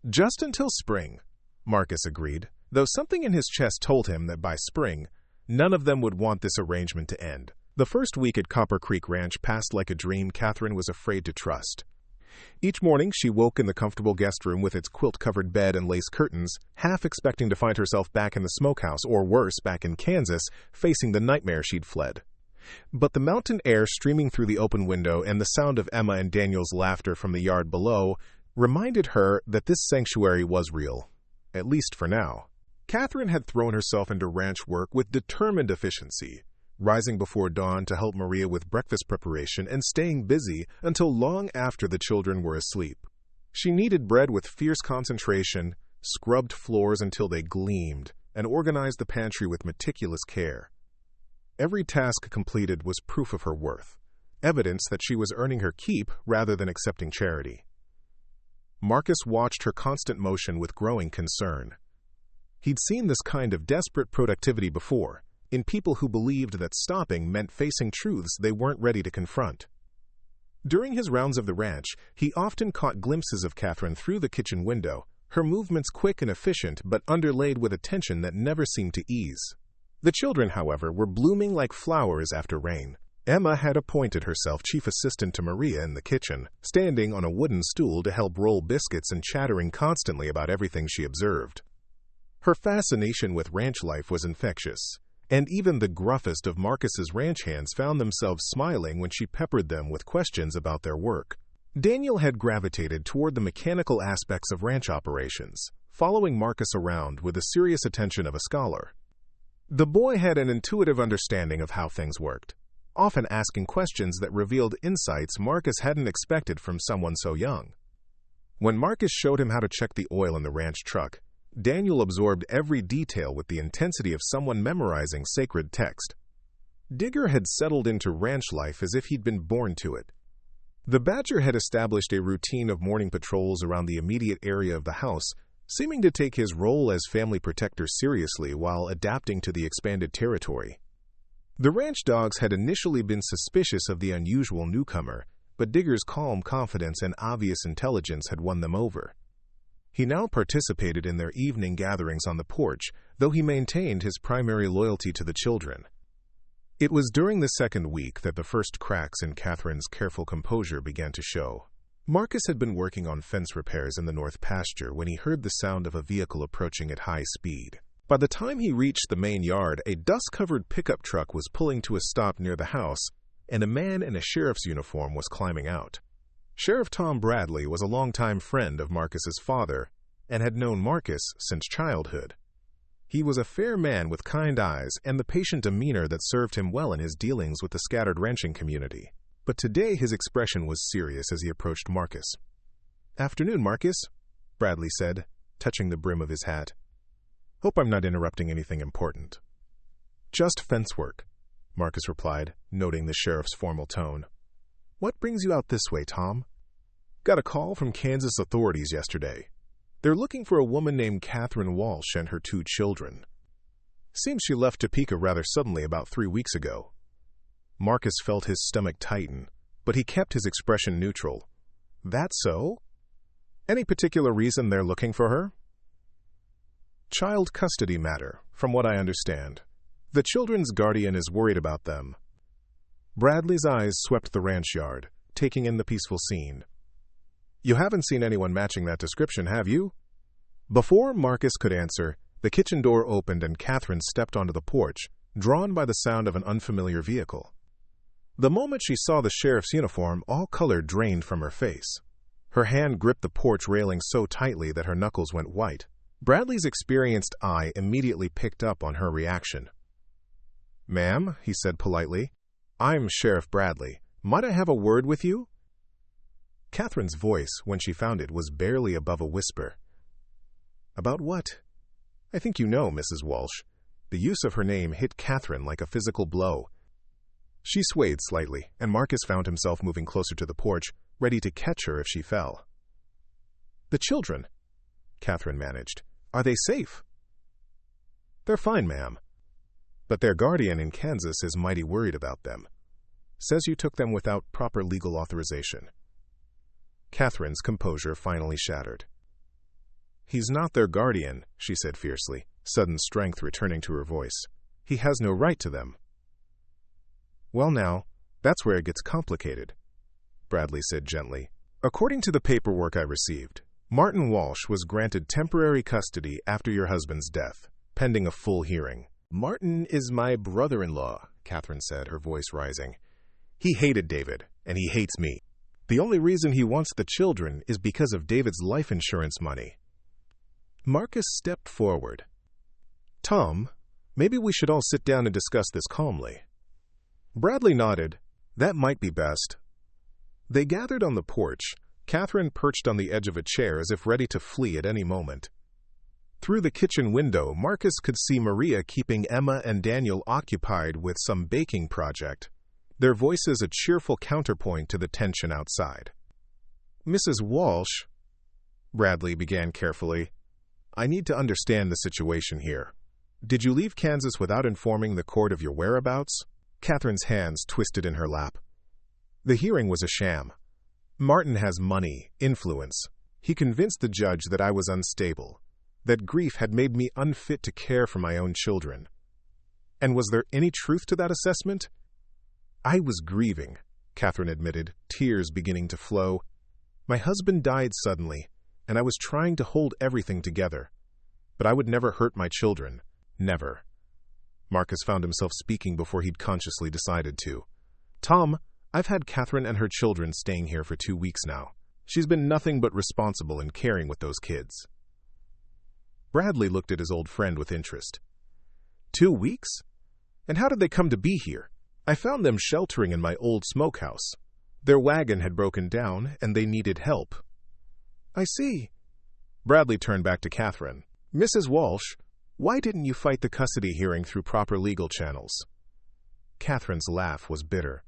"Just until spring," Marcus agreed, though something in his chest told him that by spring, none of them would want this arrangement to end. The first week at Copper Creek Ranch passed like a dream Catherine was afraid to trust. Each morning she woke in the comfortable guest room with its quilt-covered bed and lace curtains, half expecting to find herself back in the smokehouse, or worse, back in Kansas, facing the nightmare she'd fled. But the mountain air streaming through the open window and the sound of Emma and Daniel's laughter from the yard below reminded her that this sanctuary was real, at least for now. Catherine had thrown herself into ranch work with determined efficiency, rising before dawn to help Maria with breakfast preparation and staying busy until long after the children were asleep. She kneaded bread with fierce concentration, scrubbed floors until they gleamed, and organized the pantry with meticulous care. Every task completed was proof of her worth, evidence that she was earning her keep rather than accepting charity. Marcus watched her constant motion with growing concern. He'd seen this kind of desperate productivity before, in people who believed that stopping meant facing truths they weren't ready to confront. During his rounds of the ranch, he often caught glimpses of Catherine through the kitchen window, her movements quick and efficient but underlaid with attention that never seemed to ease. The children, however, were blooming like flowers after rain. Emma had appointed herself chief assistant to Maria in the kitchen, standing on a wooden stool to help roll biscuits and chattering constantly about everything she observed. Her fascination with ranch life was infectious, and even the gruffest of Marcus's ranch hands found themselves smiling when she peppered them with questions about their work. Daniel had gravitated toward the mechanical aspects of ranch operations, following Marcus around with the serious attention of a scholar. The boy had an intuitive understanding of how things worked, often asking questions that revealed insights Marcus hadn't expected from someone so young. When Marcus showed him how to check the oil in the ranch truck, Daniel absorbed every detail with the intensity of someone memorizing sacred text. Digger had settled into ranch life as if he'd been born to it. The Badger had established a routine of morning patrols around the immediate area of the house, seeming to take his role as family protector seriously while adapting to the expanded territory. The ranch dogs had initially been suspicious of the unusual newcomer, but Digger's calm confidence and obvious intelligence had won them over. He now participated in their evening gatherings on the porch, though he maintained his primary loyalty to the children. It was during the second week that the first cracks in Catherine's careful composure began to show. Marcus had been working on fence repairs in the north pasture when he heard the sound of a vehicle approaching at high speed. By the time he reached the main yard, a dust-covered pickup truck was pulling to a stop near the house, and a man in a sheriff's uniform was climbing out. Sheriff Tom Bradley was a longtime friend of Marcus's father and had known Marcus since childhood. He was a fair man with kind eyes and the patient demeanor that served him well in his dealings with the scattered ranching community. But today his expression was serious as he approached Marcus. "Afternoon, Marcus," Bradley said, touching the brim of his hat. "Hope I'm not interrupting anything important." "Just fence work," Marcus replied, noting the sheriff's formal tone. "What brings you out this way, Tom?" "Got a call from Kansas authorities yesterday. They're looking for a woman named Catherine Walsh and her 2 children. Seems she left Topeka rather suddenly about 3 weeks ago." Marcus felt his stomach tighten, but he kept his expression neutral. "That so? Any particular reason they're looking for her?" "Child custody matter, from what I understand. The children's guardian is worried about them." Bradley's eyes swept the ranch yard, taking in the peaceful scene. "You haven't seen anyone matching that description, have you?" Before Marcus could answer, the kitchen door opened and Catherine stepped onto the porch, drawn by the sound of an unfamiliar vehicle. The moment she saw the sheriff's uniform, all color drained from her face. Her hand gripped the porch railing so tightly that her knuckles went white. Bradley's experienced eye immediately picked up on her reaction. "Ma'am," he said politely, "I'm Sheriff Bradley. Might I have a word with you?" Catherine's voice, when she found it, was barely above a whisper. "About what?" I think you know, Mrs. Walsh. The use of her name hit Catherine like a physical blow. She swayed slightly, and Marcus found himself moving closer to the porch, ready to catch her if she fell. "The children," Catherine managed. "Are they safe?" "They're fine, ma'am. But their guardian in Kansas is mighty worried about them. Says you took them without proper legal authorization." Catherine's composure finally shattered. "He's not their guardian," she said fiercely, sudden strength returning to her voice. "He has no right to them." "Well now, that's where it gets complicated," Bradley said gently. "According to the paperwork I received, Martin Walsh was granted temporary custody after your husband's death, pending a full hearing." "Martin is my brother-in-law," Catherine said, her voice rising. "He hated David, and he hates me. The only reason he wants the children is because of David's life insurance money." Marcus stepped forward. "Tom, maybe we should all sit down and discuss this calmly." Bradley nodded. That might be best. They gathered on the porch, Catherine perched on the edge of a chair as if ready to flee at any moment. Through the kitchen window, Marcus could see Maria keeping Emma and Daniel occupied with some baking project, their voices a cheerful counterpoint to the tension outside. "Mrs. Walsh," Bradley began carefully, "I need to understand the situation here. Did you leave Kansas without informing the court of your whereabouts?" Catherine's hands twisted in her lap. "The hearing was a sham. Martin has money, influence. He convinced the judge that I was unstable, that grief had made me unfit to care for my own children. And was there any truth to that assessment?" "I was grieving," Catherine admitted, tears beginning to flow. "My husband died suddenly, and I was trying to hold everything together. But I would never hurt my children. Never." Marcus found himself speaking before he'd consciously decided to. "Tom, I've had Catherine and her children staying here for 2 weeks now. She's been nothing but responsible in caring with those kids." Bradley looked at his old friend with interest. 2 weeks? And how did they come to be here? I found them sheltering in my old smokehouse. Their wagon had broken down, and they needed help." "I see." Bradley turned back to Catherine. "Mrs. Walsh, why didn't you fight the custody hearing through proper legal channels?" Catherine's laugh was bitter.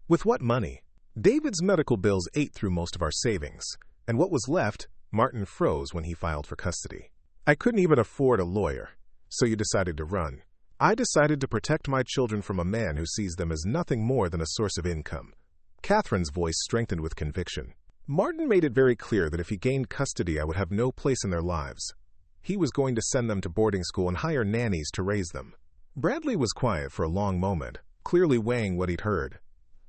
"With what money? David's medical bills ate through most of our savings, and what was left, Martin froze when he filed for custody. I couldn't even afford a lawyer, so you decided to run. I decided to protect my children from a man who sees them as nothing more than a source of income." Catherine's voice strengthened with conviction. "Martin made it very clear that if he gained custody, I would have no place in their lives. He was going to send them to boarding school and hire nannies to raise them." Bradley was quiet for a long moment, clearly weighing what he'd heard.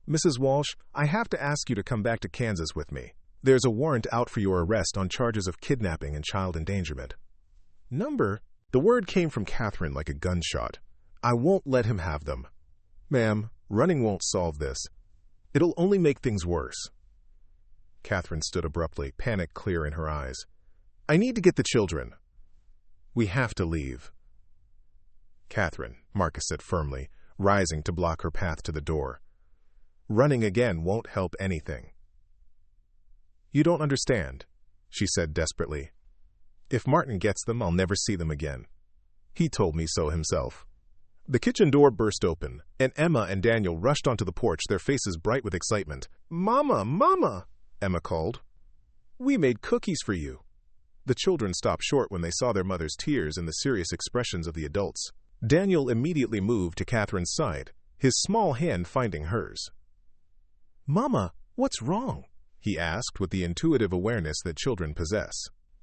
"Mrs. Walsh, I have to ask you to come back to Kansas with me. There's a warrant out for your arrest on charges of kidnapping and child endangerment." "Number?" The word came from Catherine like a gunshot. "I won't let him have them." "Ma'am, running won't solve this. It'll only make things worse." Catherine stood abruptly, panic clear in her eyes. "I need to get the children." "We have to leave." "Catherine," Marcus said firmly, rising to block her path to the door. "Running again won't help anything." "You don't understand," she said desperately. "If Martin gets them, I'll never see them again. He told me so himself." The kitchen door burst open, and Emma and Daniel rushed onto the porch, their faces bright with excitement. "Mama, Mama!" Emma called. "We made cookies for you." The children stopped short when they saw their mother's tears and the serious expressions of the adults. Daniel immediately moved to Catherine's side, his small hand finding hers. "Mama, what's wrong?" he asked with the intuitive awareness that children possess.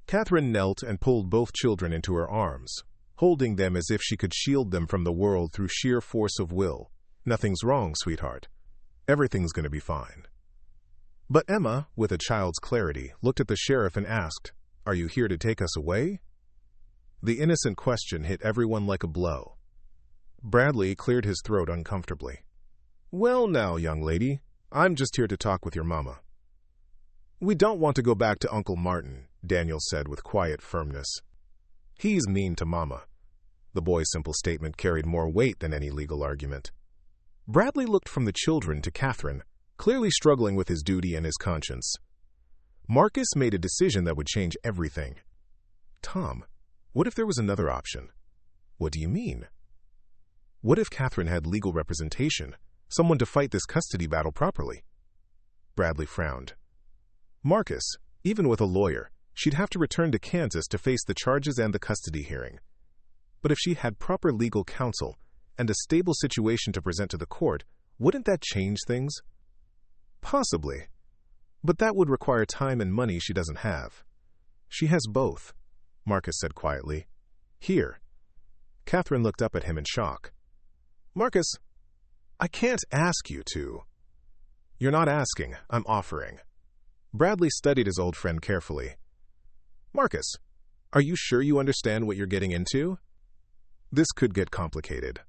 Catherine knelt and pulled both children into her arms, holding them as if she could shield them from the world through sheer force of will. "Nothing's wrong, sweetheart. Everything's going to be fine." But Emma, with a child's clarity, looked at the sheriff and asked, "Are you here to take us away?" The innocent question hit everyone like a blow. Bradley cleared his throat uncomfortably. "Well now, young lady, I'm just here to talk with your mama." "We don't want to go back to Uncle Martin," Daniel said with quiet firmness. "He's mean to Mama." The boy's simple statement carried more weight than any legal argument. Bradley looked from the children to Catherine, clearly struggling with his duty and his conscience. Marcus made a decision that would change everything. "Tom, What if there was another option? What do you mean? What if Catherine had legal representation, someone to fight this custody battle properly? Bradley frowned. Marcus, even with a lawyer, she'd have to return to Kansas to face the charges and the custody hearing. But if she had proper legal counsel and a stable situation to present to the court, wouldn't that change things? Possibly. But that would require time and money she doesn't have. She has both, Marcus said quietly. Here. Catherine looked up at him in shock. Marcus, I can't ask you to. You're not asking, I'm offering. Bradley studied his old friend carefully. Marcus, are you sure you understand what you're getting into? This could get complicated.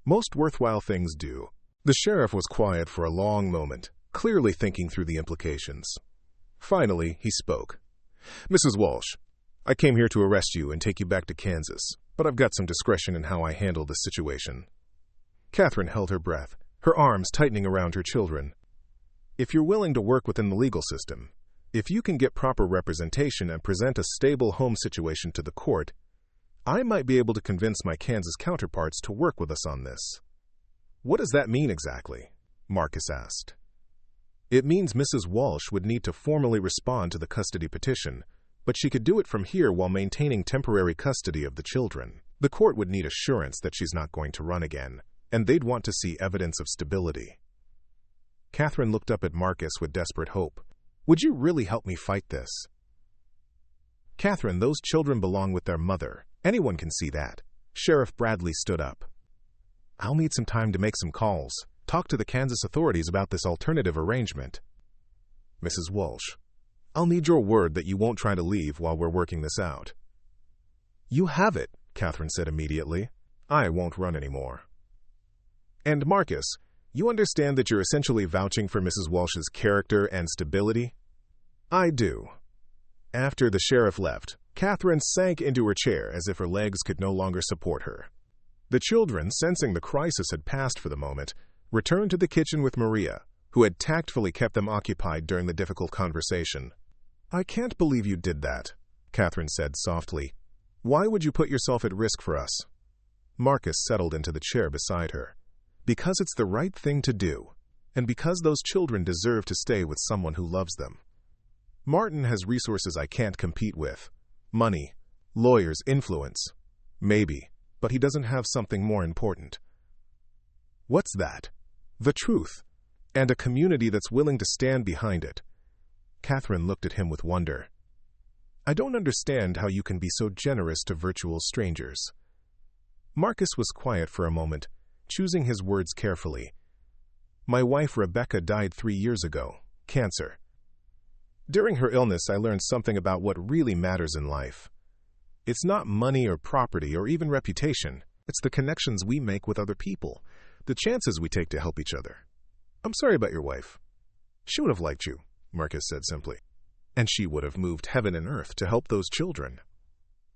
Most worthwhile things do. The sheriff was quiet for a long moment, clearly thinking through the implications. Finally, he spoke. Mrs. Walsh, I came here to arrest you and take you back to Kansas, but I've got some discretion in how I handle this situation. Catherine held her breath, her arms tightening around her children. If you're willing to work within the legal system, if you can get proper representation and present a stable home situation to the court, I might be able to convince my Kansas counterparts to work with us on this. What does that mean exactly? Marcus asked. It means Mrs. Walsh would need to formally respond to the custody petition, but she could do it from here while maintaining temporary custody of the children. The court would need assurance that she's not going to run again, and they'd want to see evidence of stability. Catherine looked up at Marcus with desperate hope. Would you really help me fight this? Catherine, those children belong with their mother. Anyone can see that. Sheriff Bradley stood up. I'll need some time to make some calls. Talk to the Kansas authorities about this alternative arrangement. Mrs. Walsh, I'll need your word that you won't try to leave while we're working this out. You have it, Catherine said immediately. I won't run anymore. And Marcus, you understand that you're essentially vouching for Mrs. Walsh's character and stability? I do. After the sheriff left, Catherine sank into her chair as if her legs could no longer support her. The children, sensing the crisis had passed for the moment, returned to the kitchen with Maria, who had tactfully kept them occupied during the difficult conversation. I can't believe you did that, Catherine said softly. Why would you put yourself at risk for us? Marcus settled into the chair beside her. Because it's the right thing to do, and because those children deserve to stay with someone who loves them. Martin has resources I can't compete with. Money, lawyers, influence. Maybe, but he doesn't have something more important. What's that? The truth, and a community that's willing to stand behind it. Catherine looked at him with wonder. I don't understand how you can be so generous to virtual strangers. Marcus was quiet for a moment, choosing his words carefully. My wife Rebecca died 3 years ago, cancer. During her illness, I learned something about what really matters in life. It's not money or property or even reputation. It's the connections we make with other people, the chances we take to help each other. I'm sorry about your wife. She would have liked you, Marcus said simply. And she would have moved heaven and earth to help those children.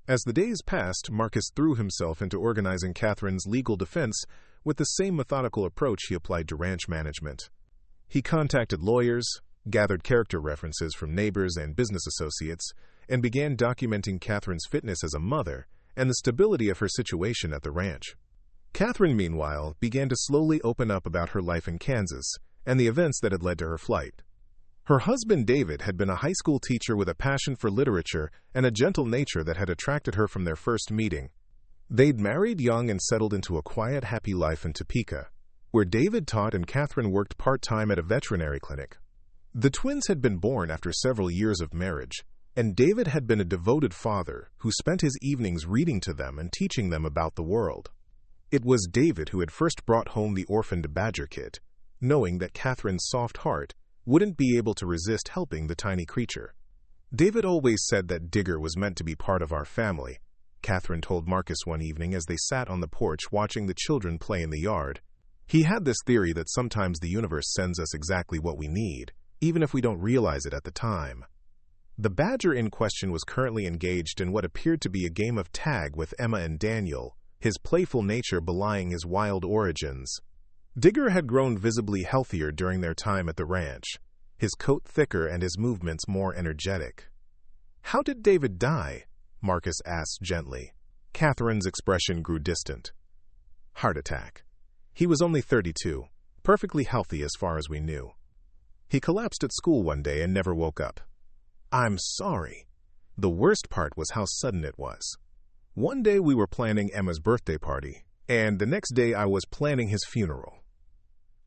As the days passed, Marcus threw himself into organizing Catherine's legal defense with the same methodical approach he applied to ranch management. He contacted lawyers, gathered character references from neighbors and business associates, and began documenting Catherine's fitness as a mother and the stability of her situation at the ranch. Catherine, meanwhile, began to slowly open up about her life in Kansas and the events that had led to her flight. Her husband, David, had been a high school teacher with a passion for literature and a gentle nature that had attracted her from their first meeting. They'd married young and settled into a quiet, happy life in Topeka, where David taught and Catherine worked part-time at a veterinary clinic. The twins had been born after several years of marriage, and David had been a devoted father who spent his evenings reading to them and teaching them about the world. It was David who had first brought home the orphaned badger kit, knowing that Catherine's soft heart wouldn't be able to resist helping the tiny creature. David always said that Digger was meant to be part of our family, Catherine told Marcus one evening as they sat on the porch watching the children play in the yard. He had this theory that sometimes the universe sends us exactly what we need, even if we don't realize it at the time. The badger in question was currently engaged in what appeared to be a game of tag with Emma and Daniel, his playful nature belying his wild origins. Digger had grown visibly healthier during their time at the ranch, his coat thicker and his movements more energetic. How did David die? Marcus asked gently. Catherine's expression grew distant. Heart attack. He was only 32, perfectly healthy as far as we knew. He collapsed at school one day and never woke up. I'm sorry. The worst part was how sudden it was. One day we were planning Emma's birthday party, and the next day I was planning his funeral.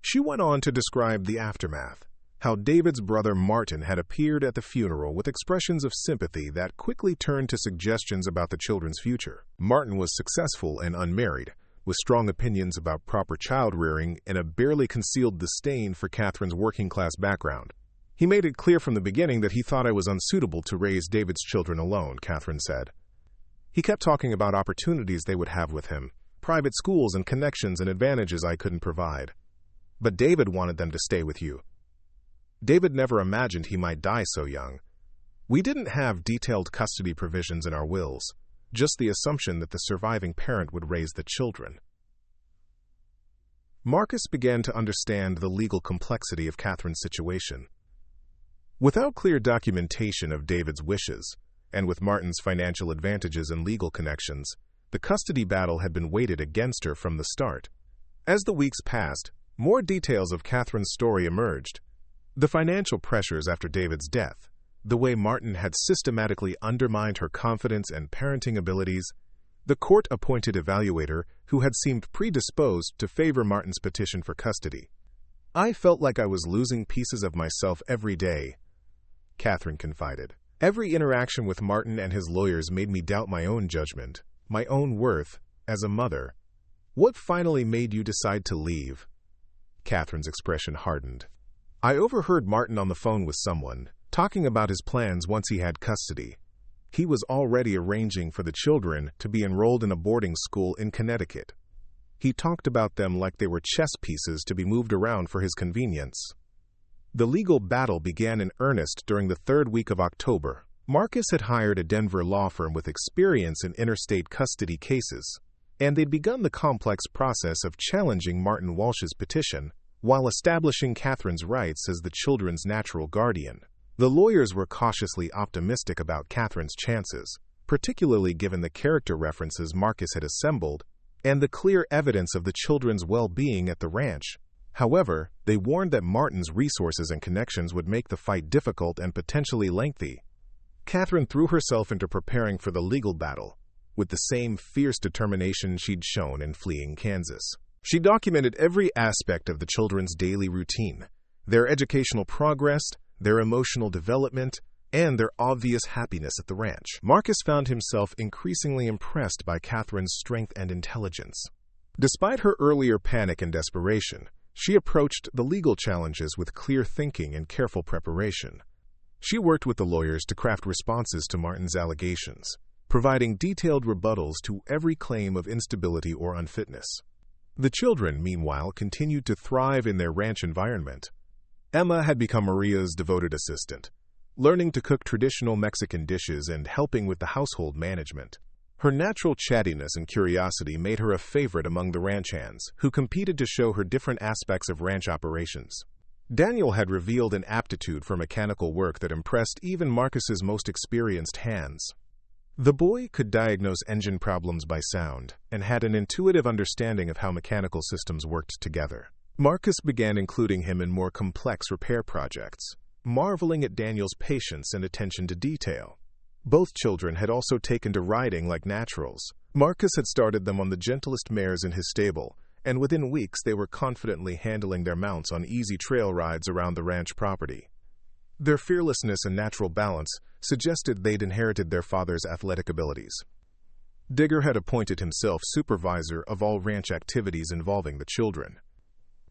She went on to describe the aftermath, how David's brother Martin had appeared at the funeral with expressions of sympathy that quickly turned to suggestions about the children's future. Martin was successful and unmarried, with strong opinions about proper child-rearing and a barely concealed disdain for Catherine's working-class background. He made it clear from the beginning that he thought I was unsuitable to raise David's children alone, Catherine said. He kept talking about opportunities they would have with him, private schools and connections and advantages I couldn't provide. But David wanted them to stay with you. David never imagined he might die so young. We didn't have detailed custody provisions in our wills, just the assumption that the surviving parent would raise the children. Marcus began to understand the legal complexity of Catherine's situation. Without clear documentation of David's wishes, and with Martin's financial advantages and legal connections, the custody battle had been weighted against her from the start. As the weeks passed, more details of Catherine's story emerged. The financial pressures after David's death, the way Martin had systematically undermined her confidence and parenting abilities, the court-appointed evaluator who had seemed predisposed to favor Martin's petition for custody. I felt like I was losing pieces of myself every day, Catherine confided. Every interaction with Martin and his lawyers made me doubt my own judgment, my own worth, as a mother. What finally made you decide to leave? Catherine's expression hardened. I overheard Martin on the phone with someone, talking about his plans once he had custody. He was already arranging for the children to be enrolled in a boarding school in Connecticut. He talked about them like they were chess pieces to be moved around for his convenience. The legal battle began in earnest during the third week of October. Marcus had hired a Denver law firm with experience in interstate custody cases, and they'd begun the complex process of challenging Martin Walsh's petition while establishing Catherine's rights as the children's natural guardian. The lawyers were cautiously optimistic about Catherine's chances, particularly given the character references Marcus had assembled and the clear evidence of the children's well-being at the ranch. However, they warned that Martin's resources and connections would make the fight difficult and potentially lengthy. Catherine threw herself into preparing for the legal battle, with the same fierce determination she'd shown in fleeing Kansas. She documented every aspect of the children's daily routine, their educational progress, their emotional development, and their obvious happiness at the ranch. Marcus found himself increasingly impressed by Catherine's strength and intelligence. Despite her earlier panic and desperation, she approached the legal challenges with clear thinking and careful preparation. She worked with the lawyers to craft responses to Martin's allegations, providing detailed rebuttals to every claim of instability or unfitness. The children, meanwhile, continued to thrive in their ranch environment. Emma had become Maria's devoted assistant, learning to cook traditional Mexican dishes and helping with the household management. Her natural chattiness and curiosity made her a favorite among the ranch hands, who competed to show her different aspects of ranch operations. Daniel had revealed an aptitude for mechanical work that impressed even Marcus's most experienced hands. The boy could diagnose engine problems by sound and had an intuitive understanding of how mechanical systems worked together. Marcus began including him in more complex repair projects, marveling at Daniel's patience and attention to detail. Both children had also taken to riding like naturals. Marcus had started them on the gentlest mares in his stable, and within weeks they were confidently handling their mounts on easy trail rides around the ranch property. Their fearlessness and natural balance suggested they'd inherited their father's athletic abilities. Digger had appointed himself supervisor of all ranch activities involving the children.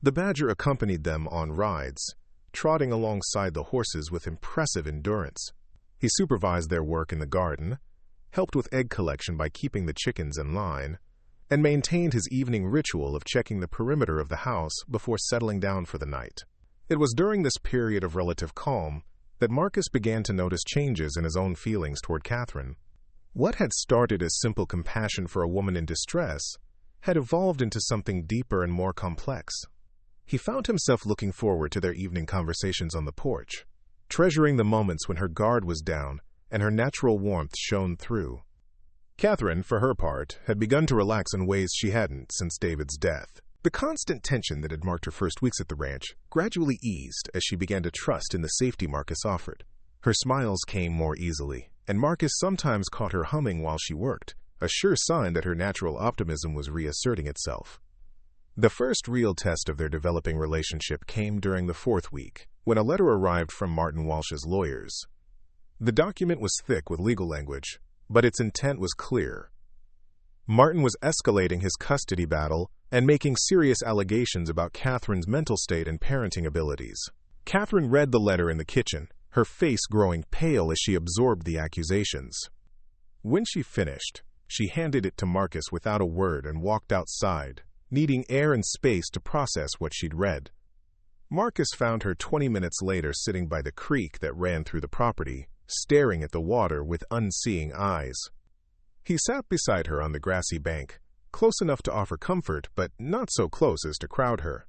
The Badger accompanied them on rides, trotting alongside the horses with impressive endurance. He supervised their work in the garden, helped with egg collection by keeping the chickens in line, and maintained his evening ritual of checking the perimeter of the house before settling down for the night. It was during this period of relative calm that Marcus began to notice changes in his own feelings toward Catherine. What had started as simple compassion for a woman in distress had evolved into something deeper and more complex. He found himself looking forward to their evening conversations on the porch, treasuring the moments when her guard was down and her natural warmth shone through. Catherine, for her part, had begun to relax in ways she hadn't since David's death. The constant tension that had marked her first weeks at the ranch gradually eased as she began to trust in the safety Marcus offered. Her smiles came more easily, and Marcus sometimes caught her humming while she worked, a sure sign that her natural optimism was reasserting itself. The first real test of their developing relationship came during the 4th week, when a letter arrived from Martin Walsh's lawyers. The document was thick with legal language, but its intent was clear. Martin was escalating his custody battle and making serious allegations about Catherine's mental state and parenting abilities. Catherine read the letter in the kitchen, her face growing pale as she absorbed the accusations. When she finished, she handed it to Marcus without a word and walked outside, needing air and space to process what she'd read. Marcus found her 20 minutes later sitting by the creek that ran through the property, staring at the water with unseeing eyes. He sat beside her on the grassy bank, close enough to offer comfort, but not so close as to crowd her.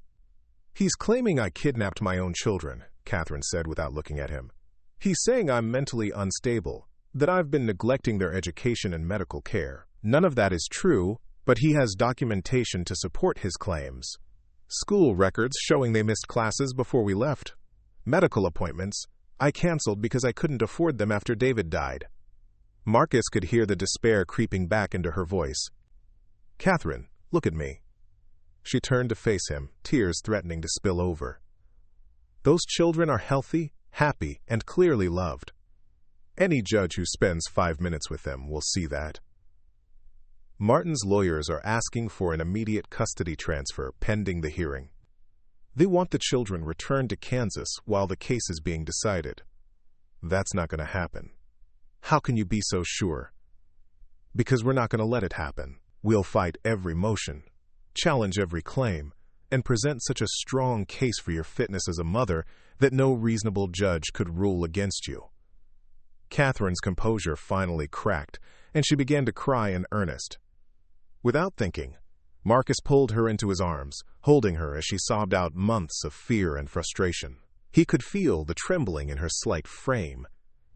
"He's claiming I kidnapped my own children," Catherine said without looking at him. "He's saying I'm mentally unstable, that I've been neglecting their education and medical care. None of that is true, but he has documentation to support his claims. School records showing they missed classes before we left. Medical appointments I canceled because I couldn't afford them after David died." Marcus could hear the despair creeping back into her voice. "Catherine, look at me." She turned to face him, tears threatening to spill over. "Those children are healthy, happy, and clearly loved. Any judge who spends 5 minutes with them will see that." Martin's lawyers are asking for an immediate custody transfer pending the hearing. They want the children returned to Kansas while the case is being decided. That's not going to happen. "How can you be so sure?" "Because we're not going to let it happen. We'll fight every motion, challenge every claim, and present such a strong case for your fitness as a mother that no reasonable judge could rule against you." Catherine's composure finally cracked, and she began to cry in earnest. Without thinking, Marcus pulled her into his arms, holding her as she sobbed out months of fear and frustration. He could feel the trembling in her slight frame,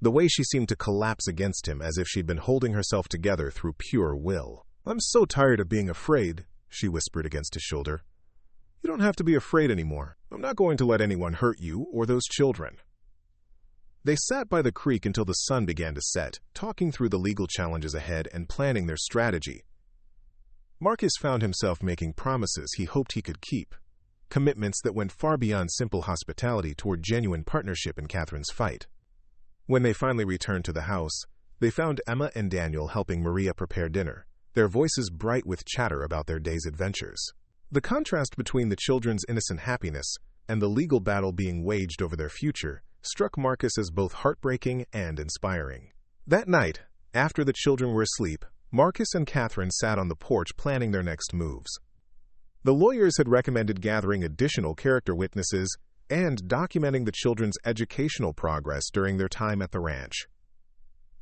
the way she seemed to collapse against him as if she'd been holding herself together through pure will. "I'm so tired of being afraid," she whispered against his shoulder. "You don't have to be afraid anymore. I'm not going to let anyone hurt you or those children." They sat by the creek until the sun began to set, talking through the legal challenges ahead and planning their strategy. Marcus found himself making promises he hoped he could keep, commitments that went far beyond simple hospitality toward genuine partnership in Catherine's fight. When they finally returned to the house, they found Emma and Daniel helping Maria prepare dinner, their voices bright with chatter about their day's adventures. The contrast between the children's innocent happiness and the legal battle being waged over their future struck Marcus as both heartbreaking and inspiring. That night, after the children were asleep, Marcus and Catherine sat on the porch planning their next moves. The lawyers had recommended gathering additional character witnesses and documenting the children's educational progress during their time at the ranch.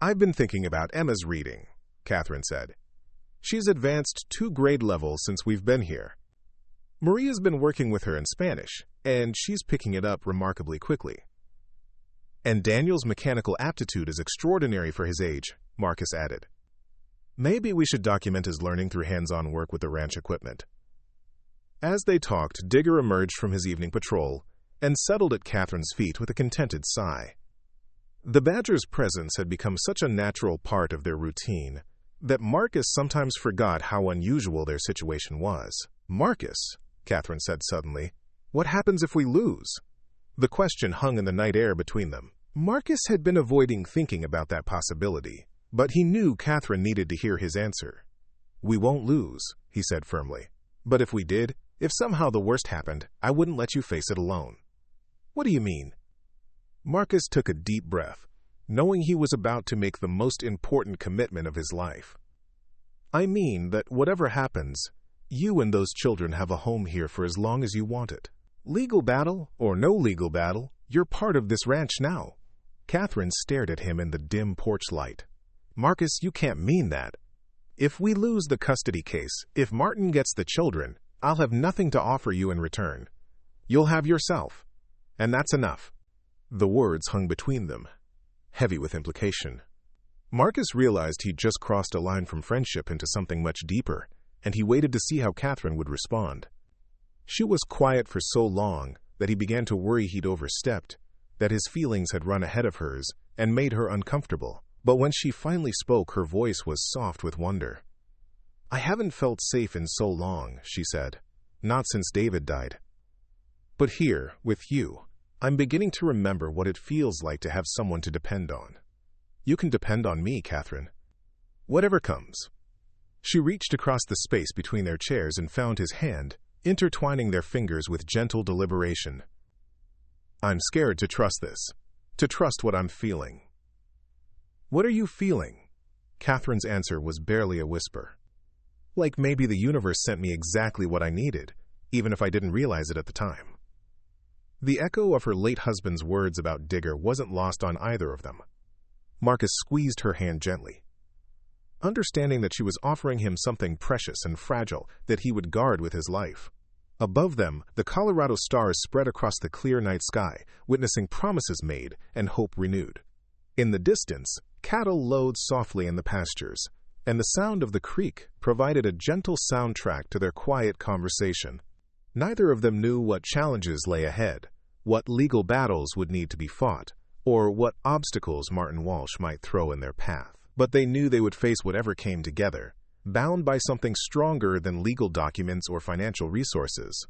"I've been thinking about Emma's reading," Catherine said. "She's advanced 2 grade levels since we've been here. Maria's been working with her in Spanish, and she's picking it up remarkably quickly. And Daniel's mechanical aptitude is extraordinary for his age," Marcus added. "Maybe we should document his learning through hands-on work with the ranch equipment." As they talked, Digger emerged from his evening patrol and settled at Catherine's feet with a contented sigh. The badger's presence had become such a natural part of their routine that Marcus sometimes forgot how unusual their situation was. "Marcus," Catherine said suddenly, "what happens if we lose?" The question hung in the night air between them. Marcus had been avoiding thinking about that possibility, but he knew Catherine needed to hear his answer. "We won't lose," he said firmly. "But if we did, if somehow the worst happened, I wouldn't let you face it alone." "What do you mean?" Marcus took a deep breath, knowing he was about to make the most important commitment of his life. "I mean that whatever happens, you and those children have a home here for as long as you want it. Legal battle or no legal battle, you're part of this ranch now." Catherine stared at him in the dim porch light. "Marcus, you can't mean that. If we lose the custody case, if Martin gets the children, I'll have nothing to offer you in return. You'll have yourself. And that's enough." The words hung between them, heavy with implication. Marcus realized he'd just crossed a line from friendship into something much deeper, and he waited to see how Catherine would respond. She was quiet for so long that he began to worry he'd overstepped, that his feelings had run ahead of hers and made her uncomfortable. But when she finally spoke, her voice was soft with wonder. "I haven't felt safe in so long," she said. "Not since David died. But here, with you, I'm beginning to remember what it feels like to have someone to depend on. You can depend on me, Catherine. Whatever comes." She reached across the space between their chairs and found his hand, intertwining their fingers with gentle deliberation. "I'm scared to trust this, to trust what I'm feeling." "What are you feeling?" Catherine's answer was barely a whisper. "Like maybe the universe sent me exactly what I needed, even if I didn't realize it at the time." The echo of her late husband's words about Digger wasn't lost on either of them. Marcus squeezed her hand gently, understanding that she was offering him something precious and fragile that he would guard with his life. Above them, the Colorado stars spread across the clear night sky, witnessing promises made and hope renewed. In the distance, cattle lowed softly in the pastures, and the sound of the creek provided a gentle soundtrack to their quiet conversation. Neither of them knew what challenges lay ahead, what legal battles would need to be fought, or what obstacles Martin Walsh might throw in their path. But they knew they would face whatever came together, bound by something stronger than legal documents or financial resources.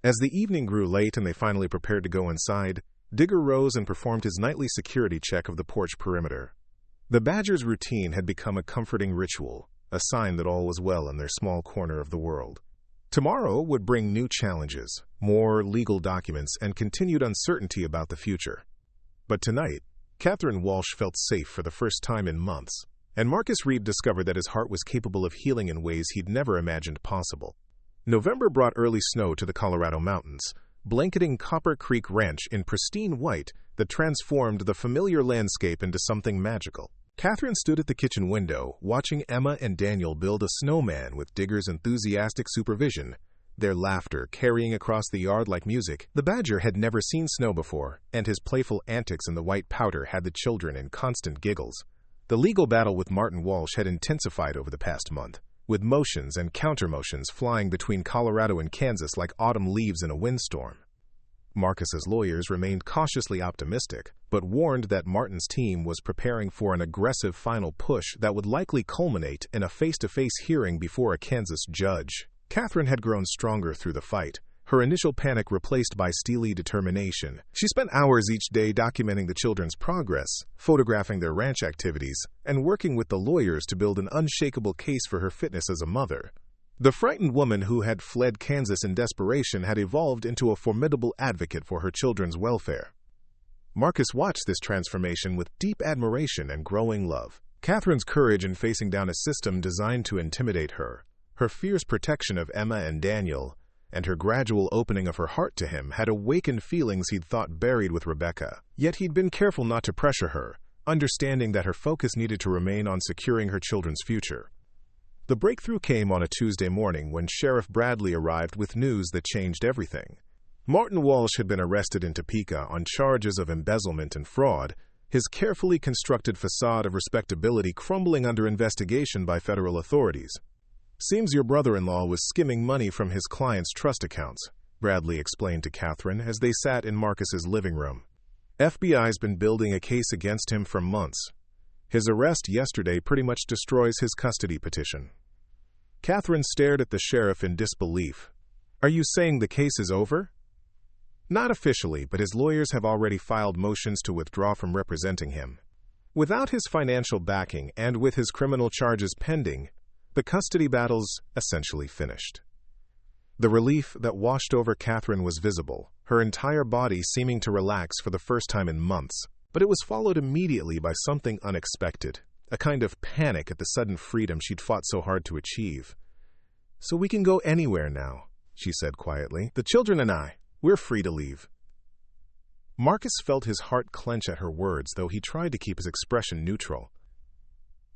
As the evening grew late and they finally prepared to go inside, Digger rose and performed his nightly security check of the porch perimeter. The Badger's routine had become a comforting ritual, a sign that all was well in their small corner of the world. Tomorrow would bring new challenges, more legal documents, and continued uncertainty about the future. But tonight, Catherine Walsh felt safe for the first time in months, and Marcus Reed discovered that his heart was capable of healing in ways he'd never imagined possible. November brought early snow to the Colorado mountains, blanketing Copper Creek Ranch in pristine white that transformed the familiar landscape into something magical. Catherine stood at the kitchen window, watching Emma and Daniel build a snowman with Digger's enthusiastic supervision, their laughter carrying across the yard like music. The Badger had never seen snow before, and his playful antics in the white powder had the children in constant giggles. The legal battle with Martin Walsh had intensified over the past month, with motions and counter-motions flying between Colorado and Kansas like autumn leaves in a windstorm. Marcus's lawyers remained cautiously optimistic, but warned that Martin's team was preparing for an aggressive final push that would likely culminate in a face-to-face hearing before a Kansas judge. Catherine had grown stronger through the fight, her initial panic replaced by steely determination. She spent hours each day documenting the children's progress, photographing their ranch activities, and working with the lawyers to build an unshakable case for her fitness as a mother. The frightened woman who had fled Kansas in desperation had evolved into a formidable advocate for her children's welfare. Marcus watched this transformation with deep admiration and growing love. Catherine's courage in facing down a system designed to intimidate her, her fierce protection of Emma and Daniel, and her gradual opening of her heart to him had awakened feelings he'd thought buried with Rebecca. Yet he'd been careful not to pressure her, understanding that her focus needed to remain on securing her children's future. The breakthrough came on a Tuesday morning when Sheriff Bradley arrived with news that changed everything. Martin Walsh had been arrested in Topeka on charges of embezzlement and fraud, his carefully constructed facade of respectability crumbling under investigation by federal authorities. "Seems your brother-in-law was skimming money from his client's trust accounts," Bradley explained to Catherine as they sat in Marcus's living room. "FBI's been building a case against him for months. His arrest yesterday pretty much destroys his custody petition." Catherine stared at the sheriff in disbelief. "Are you saying the case is over?" "Not officially, but his lawyers have already filed motions to withdraw from representing him. Without his financial backing and with his criminal charges pending, the custody battle's essentially finished." The relief that washed over Catherine was visible, her entire body seeming to relax for the first time in months. But it was followed immediately by something unexpected, a kind of panic at the sudden freedom she'd fought so hard to achieve. "So we can go anywhere now," she said quietly. "The children and I, we're free to leave." Marcus felt his heart clench at her words, though he tried to keep his expression neutral.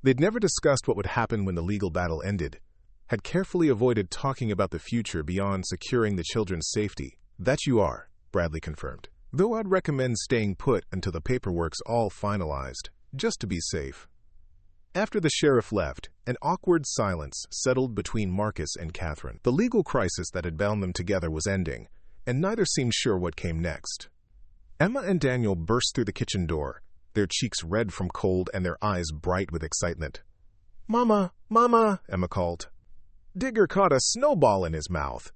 They'd never discussed what would happen when the legal battle ended, had carefully avoided talking about the future beyond securing the children's safety. "That you are," Bradley confirmed. "Though I'd recommend staying put until the paperwork's all finalized, just to be safe." After the sheriff left, an awkward silence settled between Marcus and Catherine. The legal crisis that had bound them together was ending, and neither seemed sure what came next. Emma and Daniel burst through the kitchen door, their cheeks red from cold and their eyes bright with excitement. "Mama, Mama," Emma called. "Digger caught a snowball in his mouth."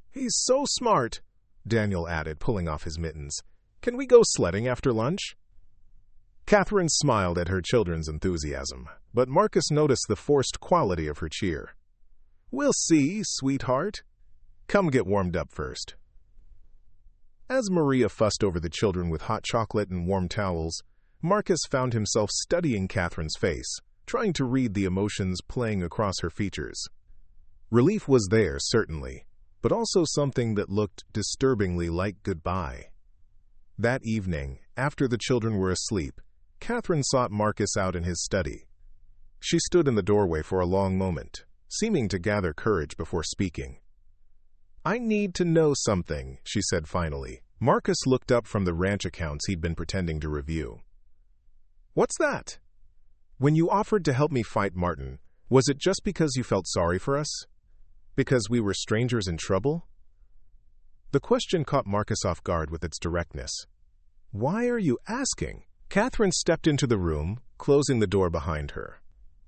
"He's so smart," Daniel added, pulling off his mittens. "Can we go sledding after lunch?" Catherine smiled at her children's enthusiasm, but Marcus noticed the forced quality of her cheer. "We'll see, sweetheart. Come get warmed up first." As Maria fussed over the children with hot chocolate and warm towels, Marcus found himself studying Catherine's face, trying to read the emotions playing across her features. Relief was there, certainly, but also something that looked disturbingly like goodbye. That evening, after the children were asleep, Catherine sought Marcus out in his study. She stood in the doorway for a long moment, seeming to gather courage before speaking. "I need to know something," she said finally. Marcus looked up from the ranch accounts he'd been pretending to review. "What's that? When you offered to help me fight Martin, was it just because you felt sorry for us? Because we were strangers in trouble?" The question caught Marcus off guard with its directness. "Why are you asking?" Catherine stepped into the room, closing the door behind her.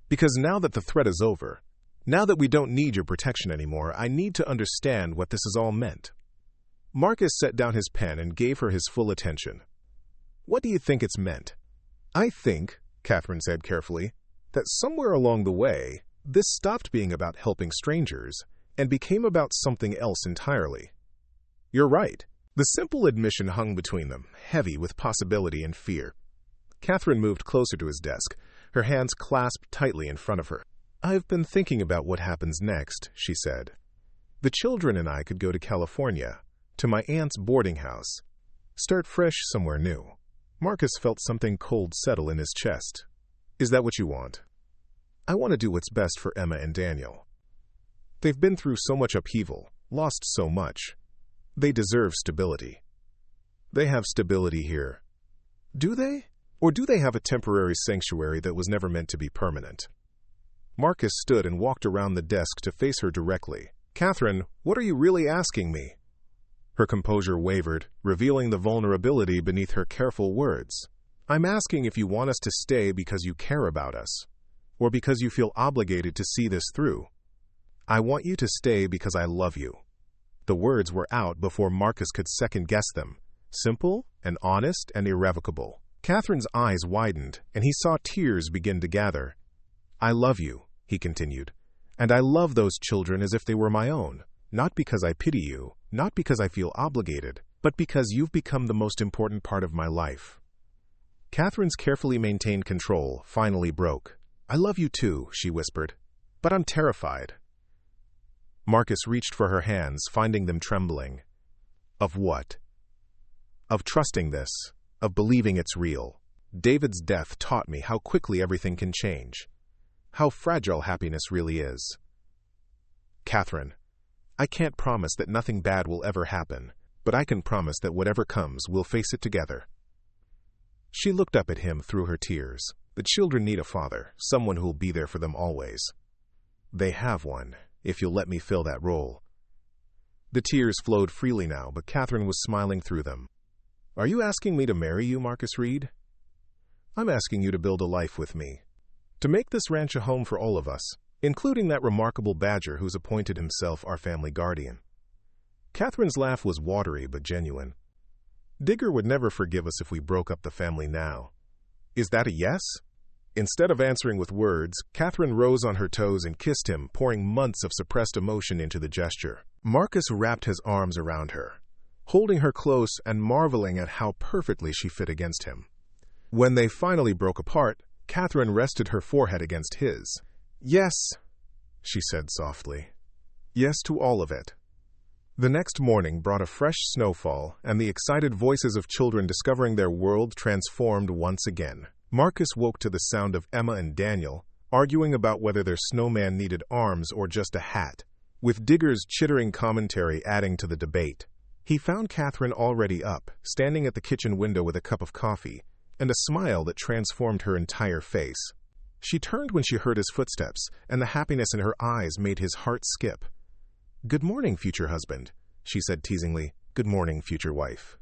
"Because now that the threat is over, now that we don't need your protection anymore, I need to understand what this has all meant." Marcus set down his pen and gave her his full attention. "What do you think it's meant?" "I think," Catherine said carefully, "that somewhere along the way, this stopped being about helping strangers and became about something else entirely." "You're right." The simple admission hung between them, heavy with possibility and fear. Catherine moved closer to his desk, her hands clasped tightly in front of her. "I've been thinking about what happens next," she said. "The children and I could go to California, to my aunt's boarding house. Start fresh somewhere new." Marcus felt something cold settle in his chest. "Is that what you want?" "I want to do what's best for Emma and Daniel. They've been through so much upheaval, lost so much. They deserve stability. They have stability here. Do they? Or do they have a temporary sanctuary that was never meant to be permanent?" Marcus stood and walked around the desk to face her directly. "Catherine, what are you really asking me?" Her composure wavered, revealing the vulnerability beneath her careful words. "I'm asking if you want us to stay because you care about us, or because you feel obligated to see this through." "I want you to stay because I love you." The words were out before Marcus could second-guess them, simple and honest and irrevocable. Catherine's eyes widened, and he saw tears begin to gather. "I love you," he continued, "and I love those children as if they were my own, not because I pity you, not because I feel obligated, but because you've become the most important part of my life." Catherine's carefully maintained control finally broke. "I love you too," she whispered, "but I'm terrified." Marcus reached for her hands, finding them trembling. "Of what?" "Of trusting this, of believing it's real. David's death taught me how quickly everything can change, how fragile happiness really is. Catherine, I can't promise that nothing bad will ever happen, but I can promise that whatever comes, we'll face it together." She looked up at him through her tears. The children need a father, someone who'll be there for them always. They have one, if you'll let me fill that role. The tears flowed freely now, but Catherine was smiling through them. "Are you asking me to marry you, Marcus Reed?" "I'm asking you to build a life with me, to make this ranch a home for all of us, including that remarkable badger who's appointed himself our family guardian." Catherine's laugh was watery but genuine. "Digger would never forgive us if we broke up the family now. Is that a yes?" Instead of answering with words, Catherine rose on her toes and kissed him, pouring months of suppressed emotion into the gesture. Marcus wrapped his arms around her, holding her close and marveling at how perfectly she fit against him. When they finally broke apart, Catherine rested her forehead against his. "Yes," she said softly. "Yes to all of it." The next morning brought a fresh snowfall and the excited voices of children discovering their world transformed once again. Marcus woke to the sound of Emma and Daniel arguing about whether their snowman needed arms or just a hat, with Digger's chittering commentary adding to the debate. He found Catherine already up, standing at the kitchen window with a cup of coffee, and a smile that transformed her entire face. She turned when she heard his footsteps, and the happiness in her eyes made his heart skip. "Good morning, future husband," she said teasingly. "Good morning, future wife."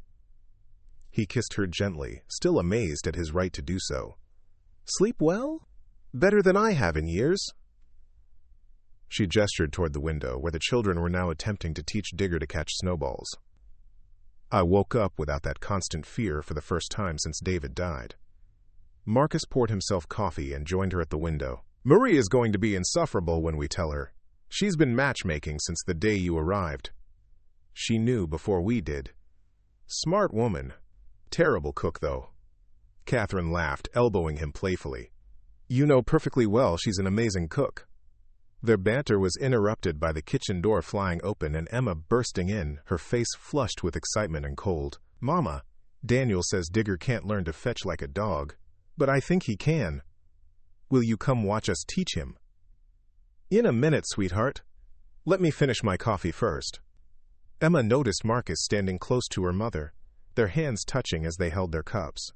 He kissed her gently, still amazed at his right to do so. "Sleep well? Better than I have in years." She gestured toward the window, where the children were now attempting to teach Digger to catch snowballs. "I woke up without that constant fear for the first time since David died." Marcus poured himself coffee and joined her at the window. "Marie is going to be insufferable when we tell her. She's been matchmaking since the day you arrived. She knew before we did. Smart woman. Terrible cook, though." Catherine laughed, elbowing him playfully. "You know perfectly well she's an amazing cook." Their banter was interrupted by the kitchen door flying open and Emma bursting in, her face flushed with excitement and cold. "Mama, Daniel says Digger can't learn to fetch like a dog, but I think he can. Will you come watch us teach him?" "In a minute, sweetheart. Let me finish my coffee first." Emma noticed Marcus standing close to her mother, their hands touching as they held their cups.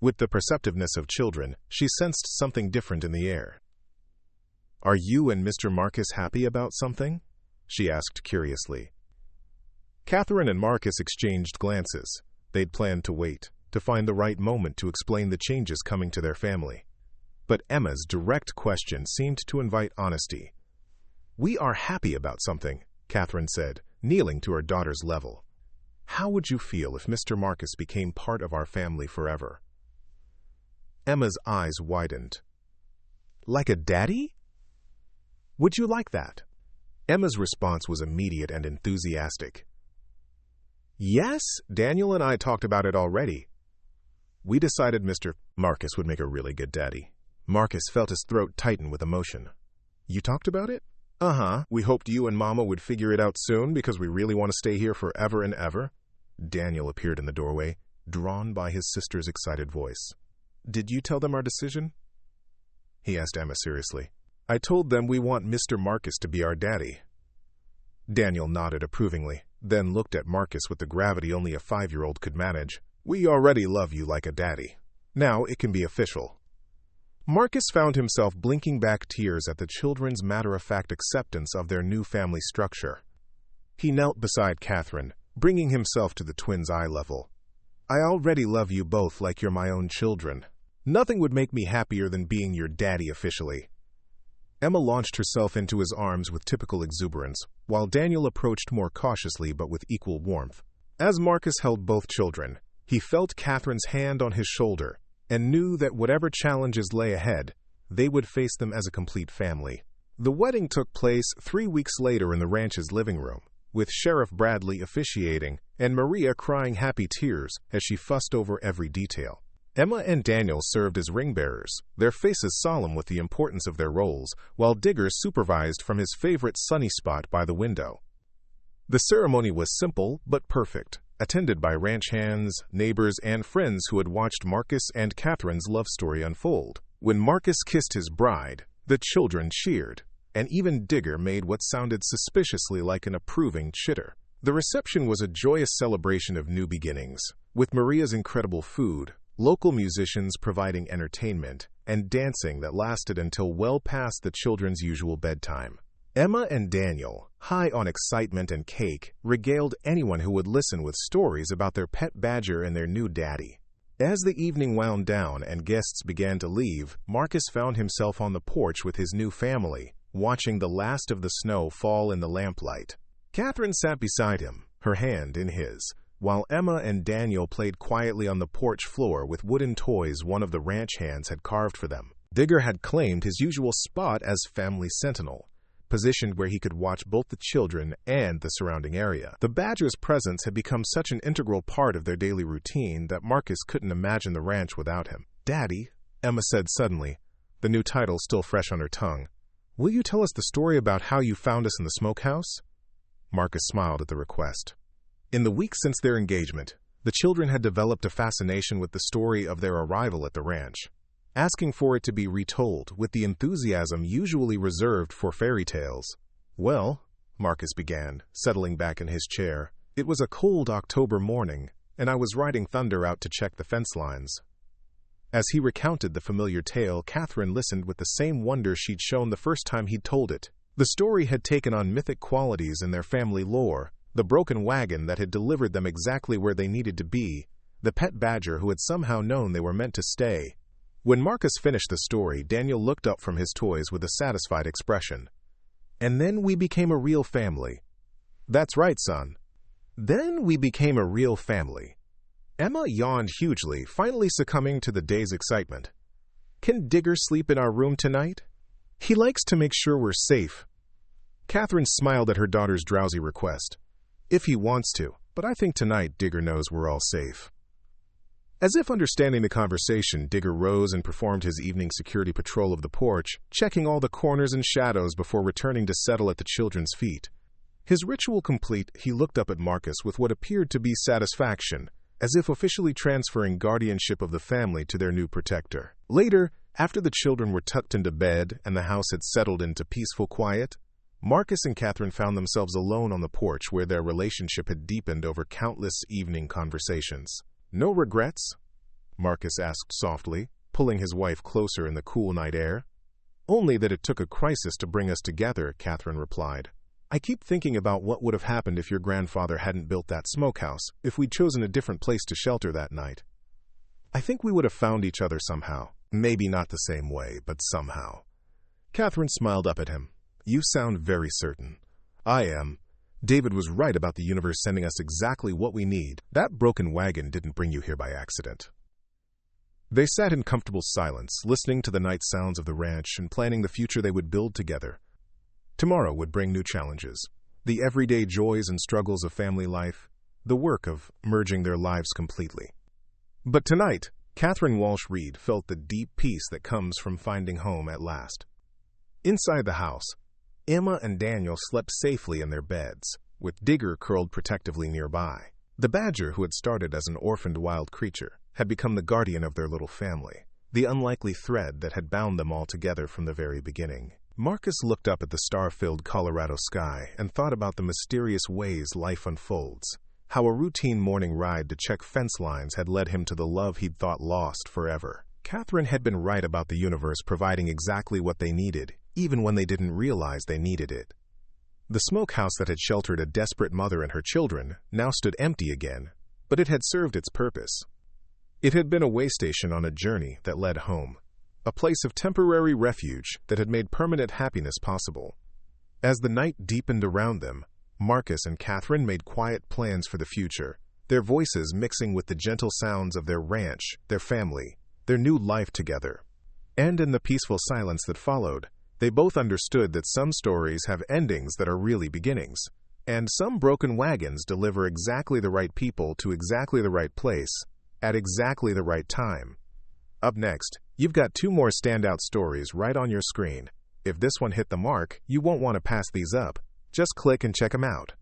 With the perceptiveness of children, she sensed something different in the air. "Are you and Mr. Marcus happy about something?" she asked curiously. Catherine and Marcus exchanged glances. They'd planned to wait, to find the right moment to explain the changes coming to their family. But Emma's direct question seemed to invite honesty. "We are happy about something," Catherine said, kneeling to her daughter's level. "How would you feel if Mr. Marcus became part of our family forever?" Emma's eyes widened. "Like a daddy? Would you like that?" Emma's response was immediate and enthusiastic. "Yes, Daniel and I talked about it already. We decided Mr. Marcus would make a really good daddy." Marcus felt his throat tighten with emotion. "You talked about it?" "Uh-huh. We hoped you and Mama would figure it out soon because we really want to stay here forever and ever." Daniel appeared in the doorway, drawn by his sister's excited voice. "Did you tell them our decision?" he asked Emma seriously. "I told them we want Mr. Marcus to be our daddy." Daniel nodded approvingly, then looked at Marcus with the gravity only a 5-year-old could manage. "We already love you like a daddy. Now it can be official." Marcus found himself blinking back tears at the children's matter-of-fact acceptance of their new family structure. He knelt beside Catherine, bringing himself to the twins' eye level. "I already love you both like you're my own children. Nothing would make me happier than being your daddy officially." Emma launched herself into his arms with typical exuberance, while Daniel approached more cautiously but with equal warmth. As Marcus held both children, he felt Catherine's hand on his shoulder and knew that whatever challenges lay ahead, they would face them as a complete family. The wedding took place 3 weeks later in the ranch's living room, with Sheriff Bradley officiating and Maria crying happy tears as she fussed over every detail. Emma and Daniel served as ring-bearers, their faces solemn with the importance of their roles, while Digger supervised from his favorite sunny spot by the window. The ceremony was simple but perfect, attended by ranch hands, neighbors, and friends who had watched Marcus and Catherine's love story unfold. When Marcus kissed his bride, the children cheered, and even Digger made what sounded suspiciously like an approving chitter. The reception was a joyous celebration of new beginnings, with Maria's incredible food, local musicians providing entertainment, and dancing that lasted until well past the children's usual bedtime. Emma and Daniel, high on excitement and cake, regaled anyone who would listen with stories about their pet badger and their new daddy. As the evening wound down and guests began to leave, Marcus found himself on the porch with his new family, watching the last of the snow fall in the lamplight. Catherine sat beside him, her hand in his, while Emma and Daniel played quietly on the porch floor with wooden toys one of the ranch hands had carved for them. Digger had claimed his usual spot as family sentinel, positioned where he could watch both the children and the surrounding area. The badger's presence had become such an integral part of their daily routine that Marcus couldn't imagine the ranch without him. "Daddy," Emma said suddenly, the new title still fresh on her tongue, "will you tell us the story about how you found us in the smokehouse?" Marcus smiled at the request. In the weeks since their engagement, the children had developed a fascination with the story of their arrival at the ranch, asking for it to be retold with the enthusiasm usually reserved for fairy tales. "Well," Marcus began, settling back in his chair, "it was a cold October morning, and I was riding Thunder out to check the fence lines." As he recounted the familiar tale, Catherine listened with the same wonder she'd shown the first time he'd told it. The story had taken on mythic qualities in their family lore, the broken wagon that had delivered them exactly where they needed to be, the pet badger who had somehow known they were meant to stay. When Marcus finished the story, Daniel looked up from his toys with a satisfied expression. "And then we became a real family." "That's right, son. Then we became a real family." Emma yawned hugely, finally succumbing to the day's excitement. "Can Digger sleep in our room tonight? He likes to make sure we're safe." Catherine smiled at her daughter's drowsy request. "If he wants to, but I think tonight Digger knows we're all safe." As if understanding the conversation, Digger rose and performed his evening security patrol of the porch, checking all the corners and shadows before returning to settle at the children's feet. His ritual complete, he looked up at Marcus with what appeared to be satisfaction, as if officially transferring guardianship of the family to their new protector. Later, after the children were tucked into bed and the house had settled into peaceful quiet, Marcus and Catherine found themselves alone on the porch where their relationship had deepened over countless evening conversations. "No regrets?" Marcus asked softly, pulling his wife closer in the cool night air. "Only that it took a crisis to bring us together," Catherine replied. "I keep thinking about what would have happened if your grandfather hadn't built that smokehouse, if we'd chosen a different place to shelter that night. I think we would have found each other somehow. Maybe not the same way, but somehow." Catherine smiled up at him. "You sound very certain." "I am. David was right about the universe sending us exactly what we need. That broken wagon didn't bring you here by accident." They sat in comfortable silence, listening to the night sounds of the ranch and planning the future they would build together. Tomorrow would bring new challenges, the everyday joys and struggles of family life, the work of merging their lives completely. But tonight, Catherine Walsh Reed felt the deep peace that comes from finding home at last. Inside the house, Emma and Daniel slept safely in their beds, with Digger curled protectively nearby. The badger, who had started as an orphaned wild creature, had become the guardian of their little family, the unlikely thread that had bound them all together from the very beginning. Marcus looked up at the star-filled Colorado sky and thought about the mysterious ways life unfolds, how a routine morning ride to check fence lines had led him to the love he'd thought lost forever. Catherine had been right about the universe providing exactly what they needed, even when they didn't realize they needed it. The smokehouse that had sheltered a desperate mother and her children now stood empty again, but it had served its purpose. It had been a way station on a journey that led home, a place of temporary refuge that had made permanent happiness possible. As the night deepened around them, Marcus and Catherine made quiet plans for the future, their voices mixing with the gentle sounds of their ranch, their family, their new life together. And in the peaceful silence that followed, they both understood that some stories have endings that are really beginnings, and some broken wagons deliver exactly the right people to exactly the right place, at exactly the right time. Up next, you've got two more standout stories right on your screen. If this one hit the mark, you won't want to pass these up. Just click and check them out.